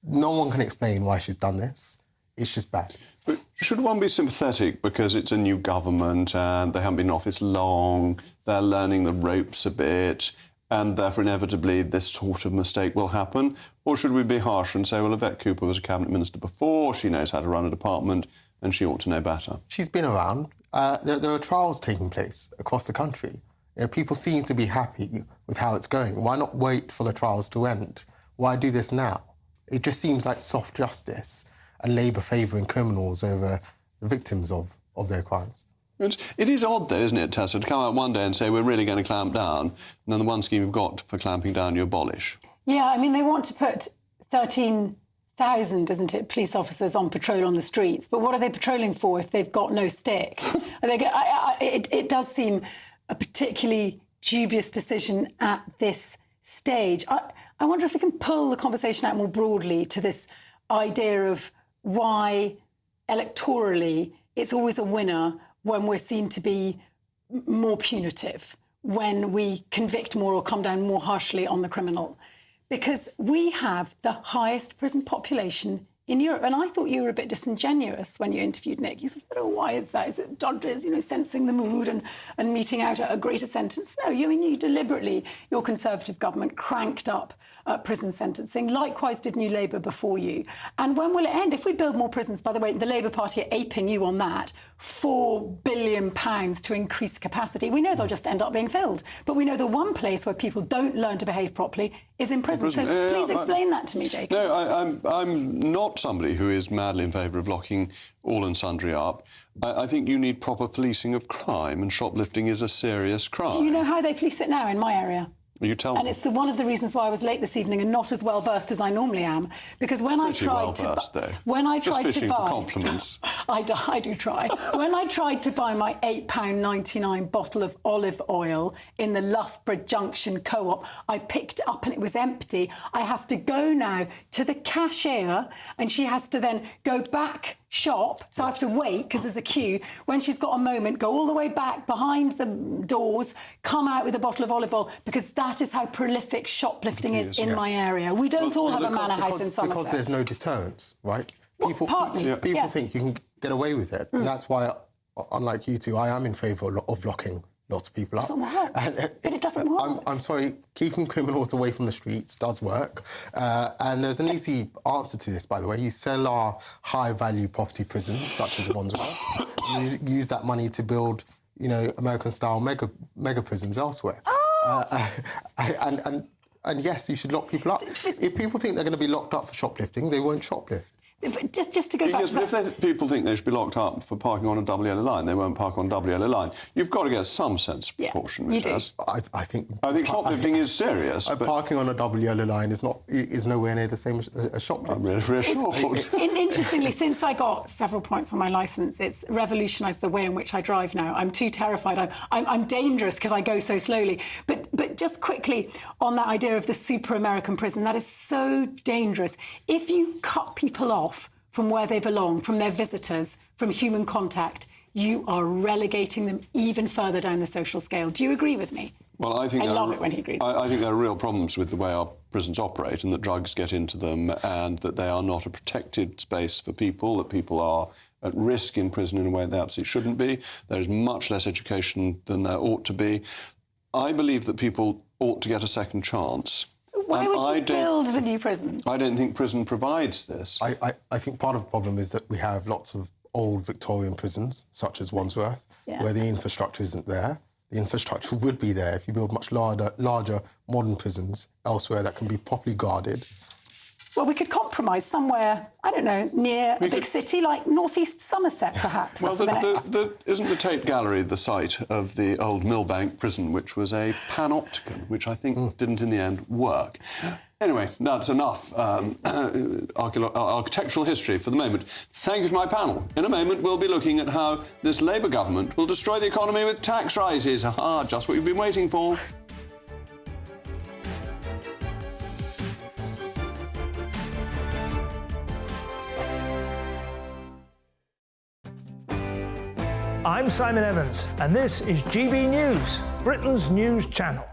No one can explain why she's done this. It's just bad. But should one be sympathetic because it's a new government and they haven't been in office long, they're learning the ropes a bit, and therefore inevitably this sort of mistake will happen? Or should we be harsh and say, well, Yvette Cooper was a cabinet minister before, she knows how to run a department, and she ought to know better? She's been around. There are trials taking place across the country. People seem to be happy with how it's going. Why not wait for the trials to end? Why do this now? It just seems like soft justice and Labour favouring criminals over the victims of their crimes. It is odd, though, isn't it, Tessa, to come out one day and say we're really going to clamp down, and then the one scheme you've got for clamping down you abolish. Yeah, I mean, they want to put 13,000, isn't it, police officers on patrol on the streets. But what are they patrolling for if they've got no stick? It does seem a particularly dubious decision at this stage. I wonder if we can pull the conversation out more broadly to this idea of why electorally it's always a winner when we're seen to be more punitive, when we convict more or come down more harshly on the criminal. Because we have the highest prison population in Europe. And I thought you were a bit disingenuous when you interviewed Nick. You said, oh, why is that? Is it judges, sensing the mood and meting out a greater sentence? No, you deliberately, your Conservative government cranked up prison sentencing. Likewise did New Labour before you. And when will it end? If we build more prisons, by the way, the Labour Party are aping you on that, £4 billion to increase capacity. We know they'll just end up being filled. But we know the one place where people don't learn to behave properly is in prison. So please explain that to me, Jacob. No, I'm not somebody who is madly in favour of locking all and sundry up. I think you need proper policing of crime, and shoplifting is a serious crime. Do you know how they police it now in my area? You tell me. And it's one of the reasons why I was late this evening and not as well versed as I normally am, because when I tried to buy compliments. I do try. When I tried to buy my £8.99 bottle of olive oil in the Loughborough Junction Co-op, I picked it up and it was empty. I have to go now to the cashier, and she has to then go back shop, so I have to wait because there's a queue. When she's got a moment, go all the way back behind the doors, come out with a bottle of olive oil, because that is how prolific shoplifting is in my area. We don't all have a manor house in Somerset. Because there's no deterrence, right? People think you can get away with it. And that's why, unlike you two, I am in favour of locking lots of people up. Doesn't work. But it doesn't work. I'm sorry, keeping criminals away from the streets does work. And there's an easy answer to this, by the way. You sell our high-value property prisons, such as Wandsworth. You use that money to build, you know, American-style mega prisons elsewhere. And yes, you should lock people up. If people think they're going to be locked up for shoplifting, they won't shoplift. But just to go back to that... If people think they should be locked up for parking on a double yellow line, they won't park on a double yellow line. You've got to get some sense of proportion with this. I think shoplifting is serious. But parking on a double yellow line is nowhere near the same as shoplifting. I'm reassured. Interestingly, since I got several points on my licence, it's revolutionised the way in which I drive now. I'm too terrified. I'm dangerous because I go so slowly. But just quickly on that idea of the super American prison, that is so dangerous. If you cut people off from where they belong, from their visitors, from human contact, you are relegating them even further down the social scale. Do you agree with me? Well, I think I love it when he agrees. I think there are real problems with the way our prisons operate and that drugs get into them and that they are not a protected space for people, that people are at risk in prison in a way they absolutely shouldn't be. There is much less education than there ought to be. I believe that people ought to get a second chance. Why would you build the new prison? I don't think prison provides this. I think part of the problem is that we have lots of old Victorian prisons, such as Wandsworth, where the infrastructure isn't there. The infrastructure would be there if you build much larger modern prisons elsewhere that can be properly guarded. Well, we could compromise somewhere, I don't know, near a big city like northeast Somerset, perhaps. Well, isn't the Tate Gallery the site of the old Millbank prison, which was a panopticon, which I think didn't in the end work? Anyway, that's enough architectural history for the moment. Thank you to my panel. In a moment, we'll be looking at how this Labour government will destroy the economy with tax rises. Aha, just what you've been waiting for. I'm Simon Evans, and this is GB News, Britain's news channel.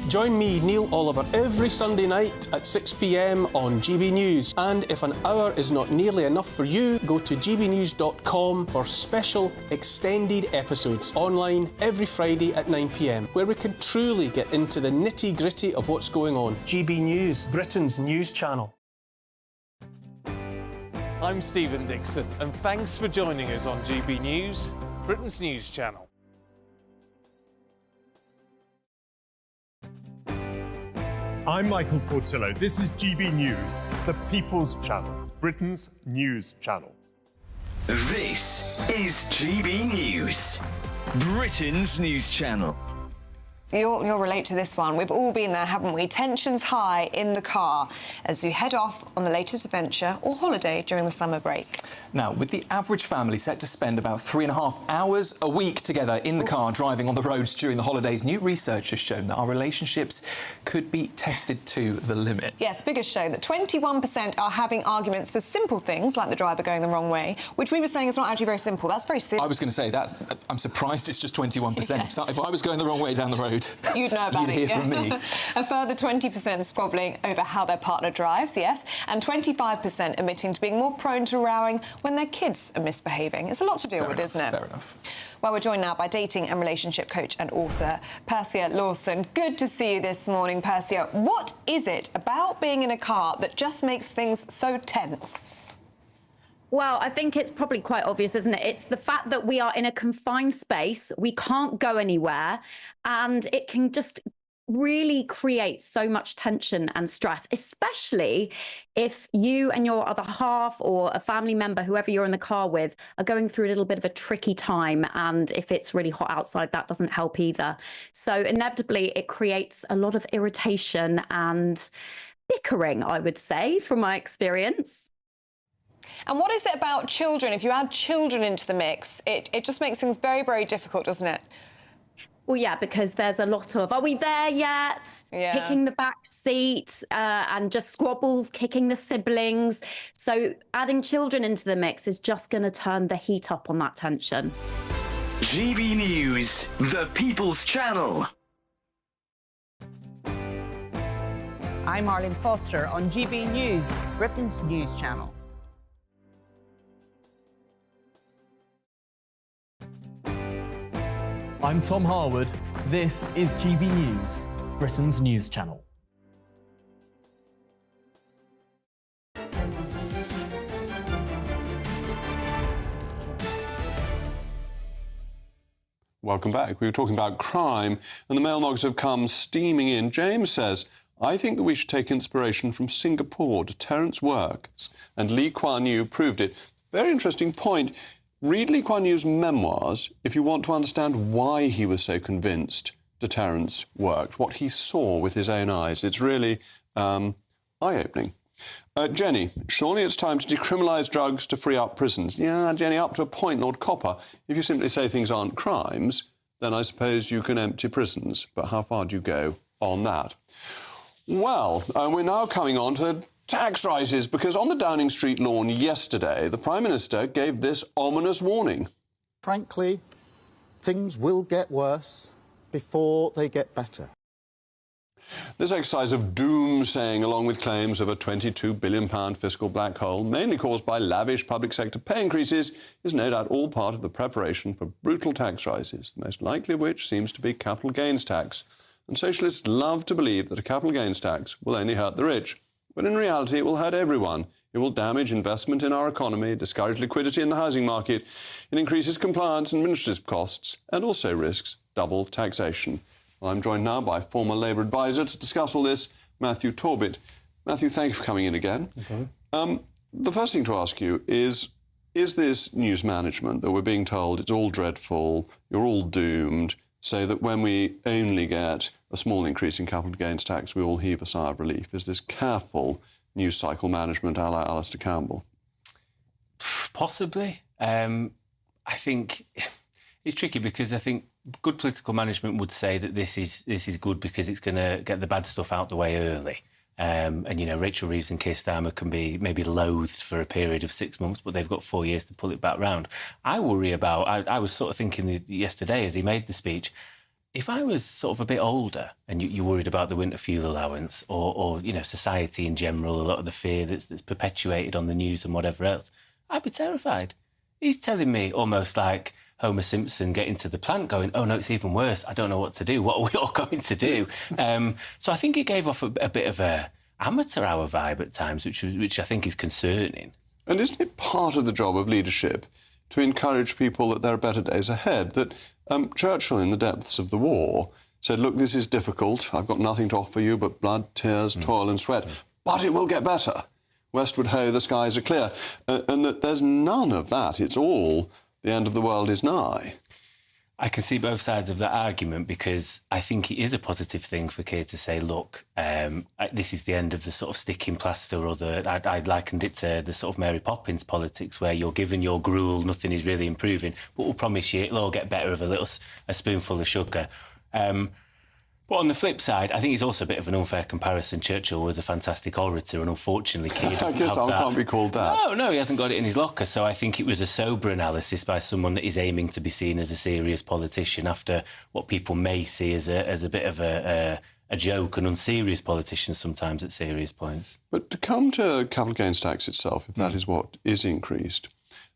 Join me, Neil Oliver, every Sunday night at 6 p.m. on GB News. And if an hour is not nearly enough for you, go to gbnews.com for special extended episodes online every Friday at 9 p.m, where we can truly get into the nitty-gritty of what's going on. GB News, Britain's news channel. I'm Stephen Dixon, and thanks for joining us on GB News, Britain's news channel. I'm Michael Portillo. This is GB News, the People's Channel, Britain's news channel. This is GB News, Britain's news channel. You'll relate to this one. We've all been there, haven't we? Tensions high in the car as you head off on the latest adventure or holiday during the summer break. Now, with the average family set to spend about 3.5 hours a week together in the car driving on the roads during the holidays, new research has shown that our relationships could be tested to the limit. Yes, figures show that 21% are having arguments for simple things like the driver going the wrong way, which we were saying is not actually very simple. That's very serious. I was going to say that. I'm surprised it's just 21%. Yes. If I was going the wrong way down the road, you'd know about it. You'd hear from me. A further 20% squabbling over how their partner drives, yes, and 25% admitting to being more prone to rowing when their kids are misbehaving. It's a lot to deal with, isn't it? Fair enough. Well, we're joined now by dating and relationship coach and author Persia Lawson. Good to see you this morning, Persia. What is it about being in a car that just makes things so tense? Well, I think it's probably quite obvious, isn't it? It's the fact that we are in a confined space, we can't go anywhere, and it can just really create so much tension and stress, especially if you and your other half or a family member, whoever you're in the car with, are going through a little bit of a tricky time. And if it's really hot outside, that doesn't help either. So inevitably, it creates a lot of irritation and bickering, I would say, from my experience. And what is it about children? If you add children into the mix, it just makes things very, very difficult, doesn't it? Well, yeah, because there's a lot of, are we there yet? Yeah. Kicking the back seat and just squabbles, kicking the siblings. So adding children into the mix is just going to turn the heat up on that tension. GB News, the People's Channel. I'm Arlene Foster on GB News, Britain's news channel. I'm Tom Harwood. This is GB News, Britain's news channel. Welcome back. We were talking about crime, and the mail mugs have come steaming in. James says, I think that we should take inspiration from Singapore. Deterrence works, and Lee Kuan Yew proved it. Very interesting point. Read Lee Kuan Yew's memoirs if you want to understand why he was so convinced deterrence worked, what he saw with his own eyes. It's really eye-opening. Jenny, surely it's time to decriminalise drugs to free up prisons. Yeah, Jenny, up to a point, Lord Copper. If you simply say things aren't crimes, then I suppose you can empty prisons. But how far do you go on that? Well, we're now coming on to tax rises, because on the Downing Street lawn yesterday, the Prime Minister gave this ominous warning. Frankly, things will get worse before they get better. This exercise of doomsaying, along with claims of a £22 billion fiscal black hole, mainly caused by lavish public sector pay increases, is no doubt all part of the preparation for brutal tax rises, the most likely of which seems to be capital gains tax. And socialists love to believe that a capital gains tax will only hurt the rich. But in reality, it will hurt everyone. It will damage investment in our economy, discourage liquidity in the housing market. It increases compliance and administrative costs, and also risks double taxation. Well, I'm joined now by former Labour advisor to discuss all this, Matthew Torbit. Matthew, thank you for coming in again. Okay. The first thing to ask you is this news management that we're being told it's all dreadful, you're all doomed, so that when we only get a small increase in capital gains tax, we all heave a sigh of relief? Is this careful news cycle management a la Alistair Campbell? Possibly. I think it's tricky, because I think good political management would say that this is good because it's going to get the bad stuff out the way early. And, you know, Rachel Reeves and Keir Starmer can be maybe loathed for a period of 6 months, but they've got 4 years to pull it back round. I worry about, I was sort of thinking yesterday as he made the speech, if I was sort of a bit older and you worried about the winter fuel allowance or, you know, society in general, a lot of the fear that's perpetuated on the news and whatever else, I'd be terrified. He's telling me almost like Homer Simpson getting to the plant going, oh, no, it's even worse. I don't know what to do. What are we all going to do? So I think it gave off a bit of a amateur hour vibe at times, which I think is concerning. And isn't it part of the job of leadership to encourage people that there are better days ahead? That Churchill, in the depths of the war, said, look, this is difficult. I've got nothing to offer you but blood, tears, toil and sweat. But it will get better. Westward ho, the skies are clear. And that there's none of that. It's all the end of the world is nigh. I can see both sides of that argument, because I think it is a positive thing for Keir to say, look, this is the end of the sort of sticking plaster, or I likened it to the sort of Mary Poppins politics, where you're given your gruel, nothing is really improving, but we'll promise you it'll all get better with a spoonful of sugar. But on the flip side, I think it's also a bit of an unfair comparison. Churchill was a fantastic orator, and unfortunately, Keir doesn't have that. I guess I can't be called that. No, he hasn't got it in his locker. So I think it was a sober analysis by someone that is aiming to be seen as a serious politician, after what people may see as a bit of a joke, and unserious politicians sometimes at serious points. But to come to capital gains tax itself, if that is what is increased.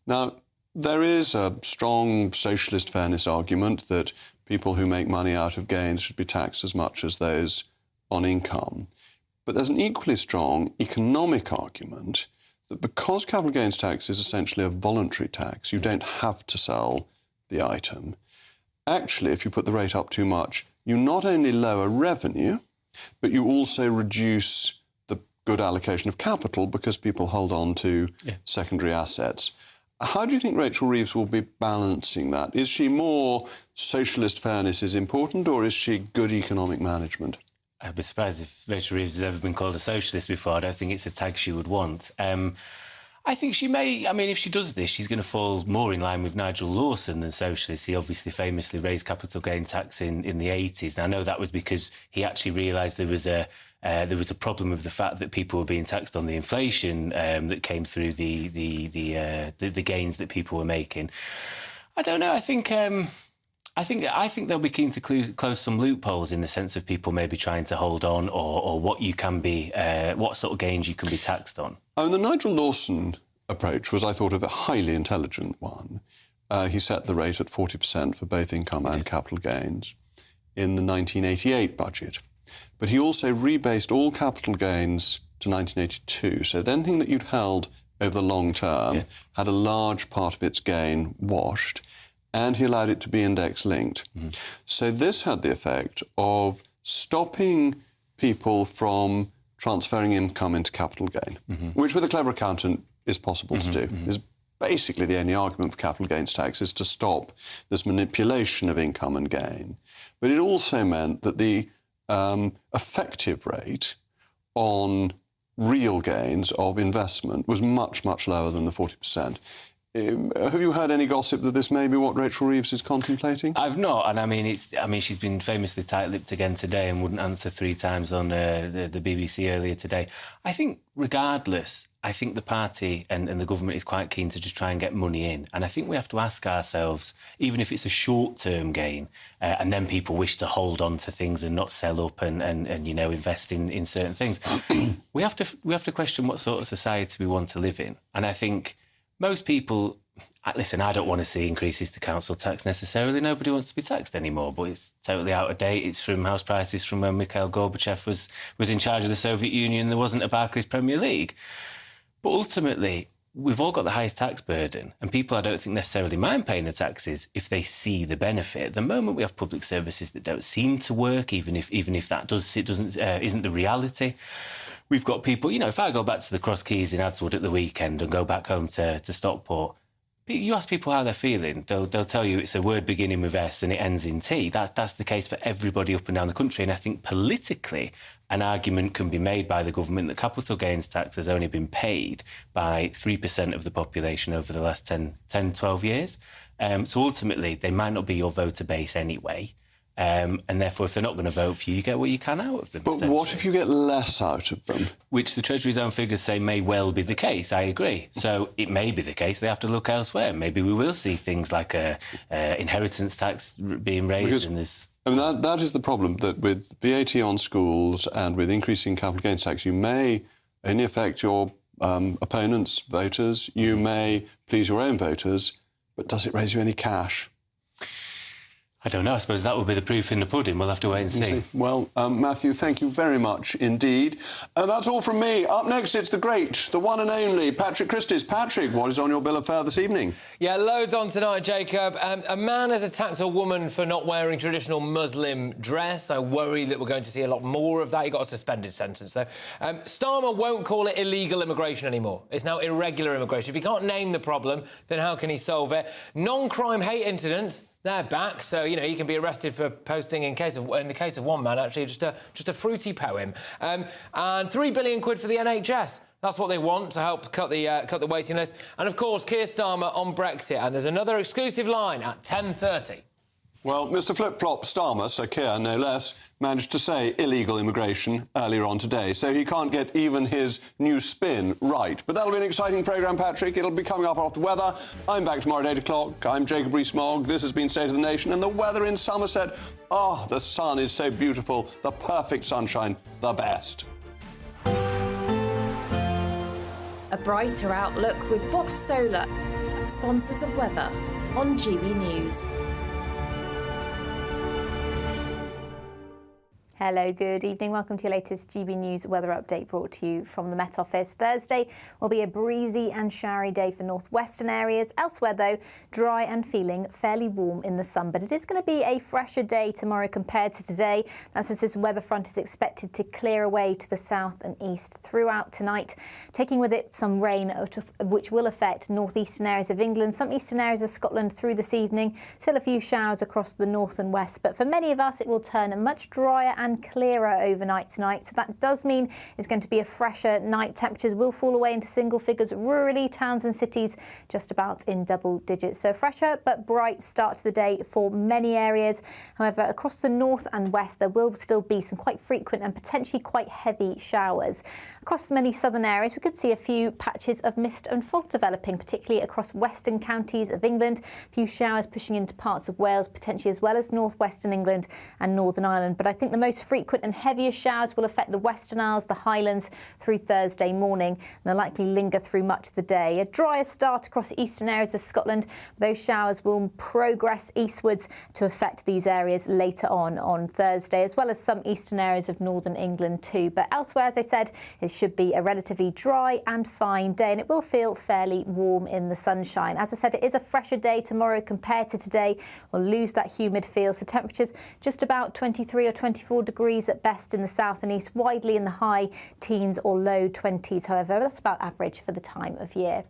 Now, there is a strong socialist fairness argument that people who make money out of gains should be taxed as much as those on income. But there's an equally strong economic argument that because capital gains tax is essentially a voluntary tax, you don't have to sell the item. Actually, if you put the rate up too much, you not only lower revenue, but you also reduce the good allocation of capital, because people hold on to secondary assets. How do you think Rachel Reeves will be balancing that? Is she more socialist fairness is important, or is she good economic management? I'd be surprised if Rachel Reeves has ever been called a socialist before. I don't think it's a tag she would want. I think she may, I mean, if she does this, she's going to fall more in line with Nigel Lawson than socialists. He obviously famously raised capital gain tax in the 80s. And I know that was because he actually realised there was a problem with the fact that people were being taxed on the inflation that came through the gains that people were making. I don't know. I think they'll be keen to close some loopholes, in the sense of people maybe trying to hold on, or what you can be, what sort of gains you can be taxed on. I mean, the Nigel Lawson approach was, I thought, of a highly intelligent one. he set the rate at 40% for both income and capital gains in the 1988 budget. But he also rebased all capital gains to 1982, so that anything that you'd held over the long term had a large part of its gain washed, and he allowed it to be index-linked. So this had the effect of stopping people from transferring income into capital gain, which with a clever accountant is possible to do. Is basically the only argument for capital gains tax is to stop this manipulation of income and gain. But it also meant that the effective rate on real gains of investment was much, much lower than the 40%. Have you heard any gossip that this may be what Rachel Reeves is contemplating? I've not, and I mean, she's been famously tight-lipped again today and wouldn't answer 3 times on the BBC earlier today. I think, regardless, I think the party and the government is quite keen to just try and get money in. And I think we have to ask ourselves, even if it's a short-term gain, and then people wish to hold on to things and not sell up and invest in certain things, we have to question what sort of society we want to live in. And I think most people, listen, I don't want to see increases to council tax necessarily. Nobody wants to be taxed anymore, but it's totally out of date. It's from house prices from when Mikhail Gorbachev was in charge of the Soviet Union. There wasn't a Barclays Premier League. But ultimately, we've all got the highest tax burden, and people, I don't think, necessarily mind paying the taxes if they see the benefit. At the moment, we have public services that don't seem to work, even if that isn't the reality. We've got people, if I go back to the Cross Keys in Adswood at the weekend and go back home to Stockport, you ask people how they're feeling, they'll tell you it's a word beginning with S and it ends in T. That's the case for everybody up and down the country. And I think politically, an argument can be made by the government that capital gains tax has only been paid by 3% of the population over the last 10, 12 years. So ultimately, they might not be your voter base anyway. And therefore, if they're not going to vote for you, you get what you can out of them. But what if you get less out of them? Which the Treasury's own figures say may well be the case, I agree. So it may be the case, they have to look elsewhere. Maybe we will see things like inheritance tax being raised. That is the problem, that with VAT on schools and with increasing capital gains tax, you may only affect your opponents' voters, you may please your own voters, but does it raise you any cash? I don't know. I suppose that will be the proof in the pudding. We'll have to wait and see. Well, Matthew, thank you very much indeed. That's all from me. Up next, it's the great, the one and only Patrick Christys. Patrick, what is on your bill of fare this evening? Yeah, loads on tonight, Jacob. A man has attacked a woman for not wearing traditional Muslim dress. I worry that we're going to see a lot more of that. He got a suspended sentence, though. Starmer won't call it illegal immigration anymore. It's now irregular immigration. If he can't name the problem, then how can he solve it? Non-crime hate incidents, they're back, so you can be arrested for posting in the case of one man actually just a fruity poem, and £3 billion for the NHS. That's what they want to help cut the waiting list. And of course, Keir Starmer on Brexit. And there's another exclusive line at 10:30. Well, Mr. Flip-Flop Starmer, Sir Keir no less, managed to say illegal immigration earlier on today, so he can't get even his new spin right. But that'll be an exciting programme, Patrick. It'll be coming up after the weather. I'm back tomorrow at 8 o'clock. I'm Jacob Rees-Mogg. This has been State of the Nation. And the weather in Somerset, the sun is so beautiful. The perfect sunshine, the best. A brighter outlook with Box Solar, sponsors of weather on GB News. Hello, good evening. Welcome to your latest GB News weather update brought to you from the Met Office. Thursday will be a breezy and showery day for northwestern areas. Elsewhere, though, dry and feeling fairly warm in the sun. But it is going to be a fresher day tomorrow compared to today. That's as this weather front is expected to clear away to the south and east throughout tonight, taking with it some rain, which will affect northeastern areas of England, some eastern areas of Scotland through this evening. Still a few showers across the north and west. But for many of us, it will turn much drier and clearer overnight tonight, so that does mean it's going to be a fresher night. Temperatures will fall away into single figures rurally, towns and cities just about in double digits. So fresher but bright start to the day for many areas. However, across the north and west there will still be some quite frequent and potentially quite heavy showers. Across many southern areas we could see a few patches of mist and fog developing, particularly across western counties of England. A few showers pushing into parts of Wales potentially, as well as northwestern England and Northern Ireland. But I think the most most frequent and heavier showers will affect the Western Isles, the Highlands through Thursday morning, and they'll likely linger through much of the day. A drier start across the eastern areas of Scotland. Those showers will progress eastwards to affect these areas later on Thursday, as well as some eastern areas of northern England too. But elsewhere, as I said, it should be a relatively dry and fine day, and it will feel fairly warm in the sunshine. As I said, it is a fresher day tomorrow compared to today. We'll lose that humid feel, so temperatures just about 23 or 24 degrees at best in the south and east, widely in the high teens or low 20s. However, that's about average for the time of year.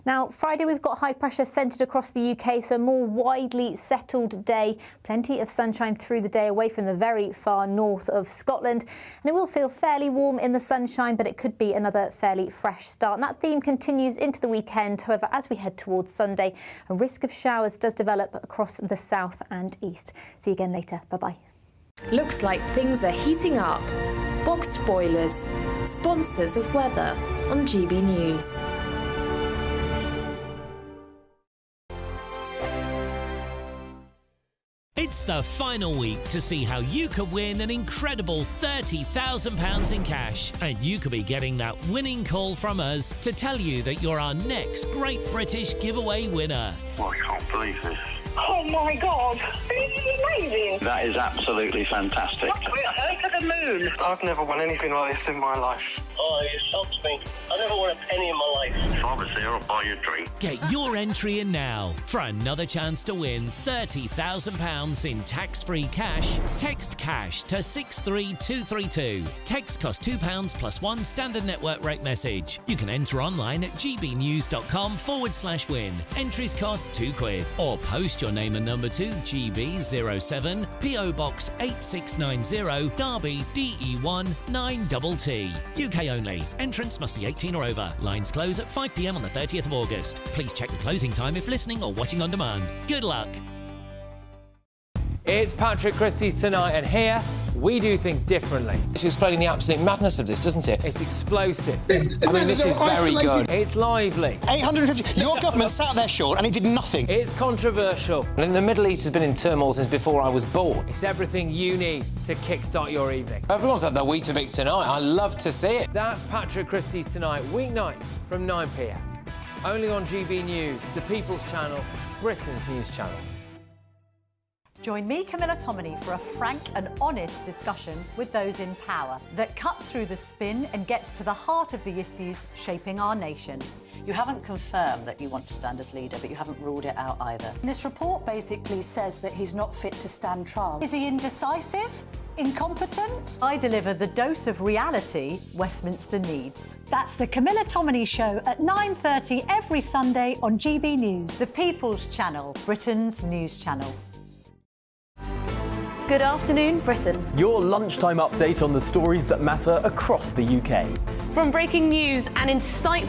Now, Friday, we've got high pressure centred across the UK, so a more widely settled day. Plenty of sunshine through the day away from the very far north of Scotland. And it will feel fairly warm in the sunshine, but it could be another fairly fresh start. And that theme continues into the weekend. However, as we head towards Sunday, a risk of showers does develop across the south and east. See you again later. Bye-bye. Looks like things are heating up. Boxed boilers, sponsors of weather on GB News. It's the final week to see how you could win an incredible £30,000 in cash. And you could be getting that winning call from us to tell you that you're our next Great British Giveaway winner. I can't believe this. Oh my God, this is amazing. That is absolutely fantastic. We're over the moon. I've never won anything like this in my life. Oh, you shocked me. I never won a penny in my life. If I was there, I'd buy you a drink. Get your entry in now for another chance to win £30,000 in tax-free cash. Text cash to 63232. Text costs £2 plus one standard network rate message. You can enter online at gbnews.com/win. Entries cost £2 or post your name and number to GB07 PO Box 8690 Derby DE1 9TT. UK only. Entrance must be 18 or over. Lines close at 5 p.m. on the 30th of August. Please check the closing time if listening or watching on demand. Good luck. It's Patrick Christie's Tonight, and here we do things differently. It's explaining the absolute madness of this, doesn't it? It's explosive. I mean, this is very good. It's lively. 850. Your government sat there, Sean, and it did nothing. It's controversial. And the Middle East has been in turmoil since before I was born. It's everything you need to kickstart your evening. Everyone's had their Weetabix tonight. I love to see it. That's Patrick Christie's Tonight, weeknights from 9 p.m. Only on GB News, the People's Channel, Britain's news channel. Join me, Camilla Tominey, for a frank and honest discussion with those in power that cuts through the spin and gets to the heart of the issues shaping our nation. You haven't confirmed that you want to stand as leader, but you haven't ruled it out either. This report basically says that he's not fit to stand trial. Is he indecisive? Incompetent? I deliver the dose of reality Westminster needs. That's the Camilla Tominey Show at 9:30 every Sunday on GB News, the People's Channel, Britain's news channel. Good afternoon, Britain. Your lunchtime update on the stories that matter across the UK. From breaking news and insightful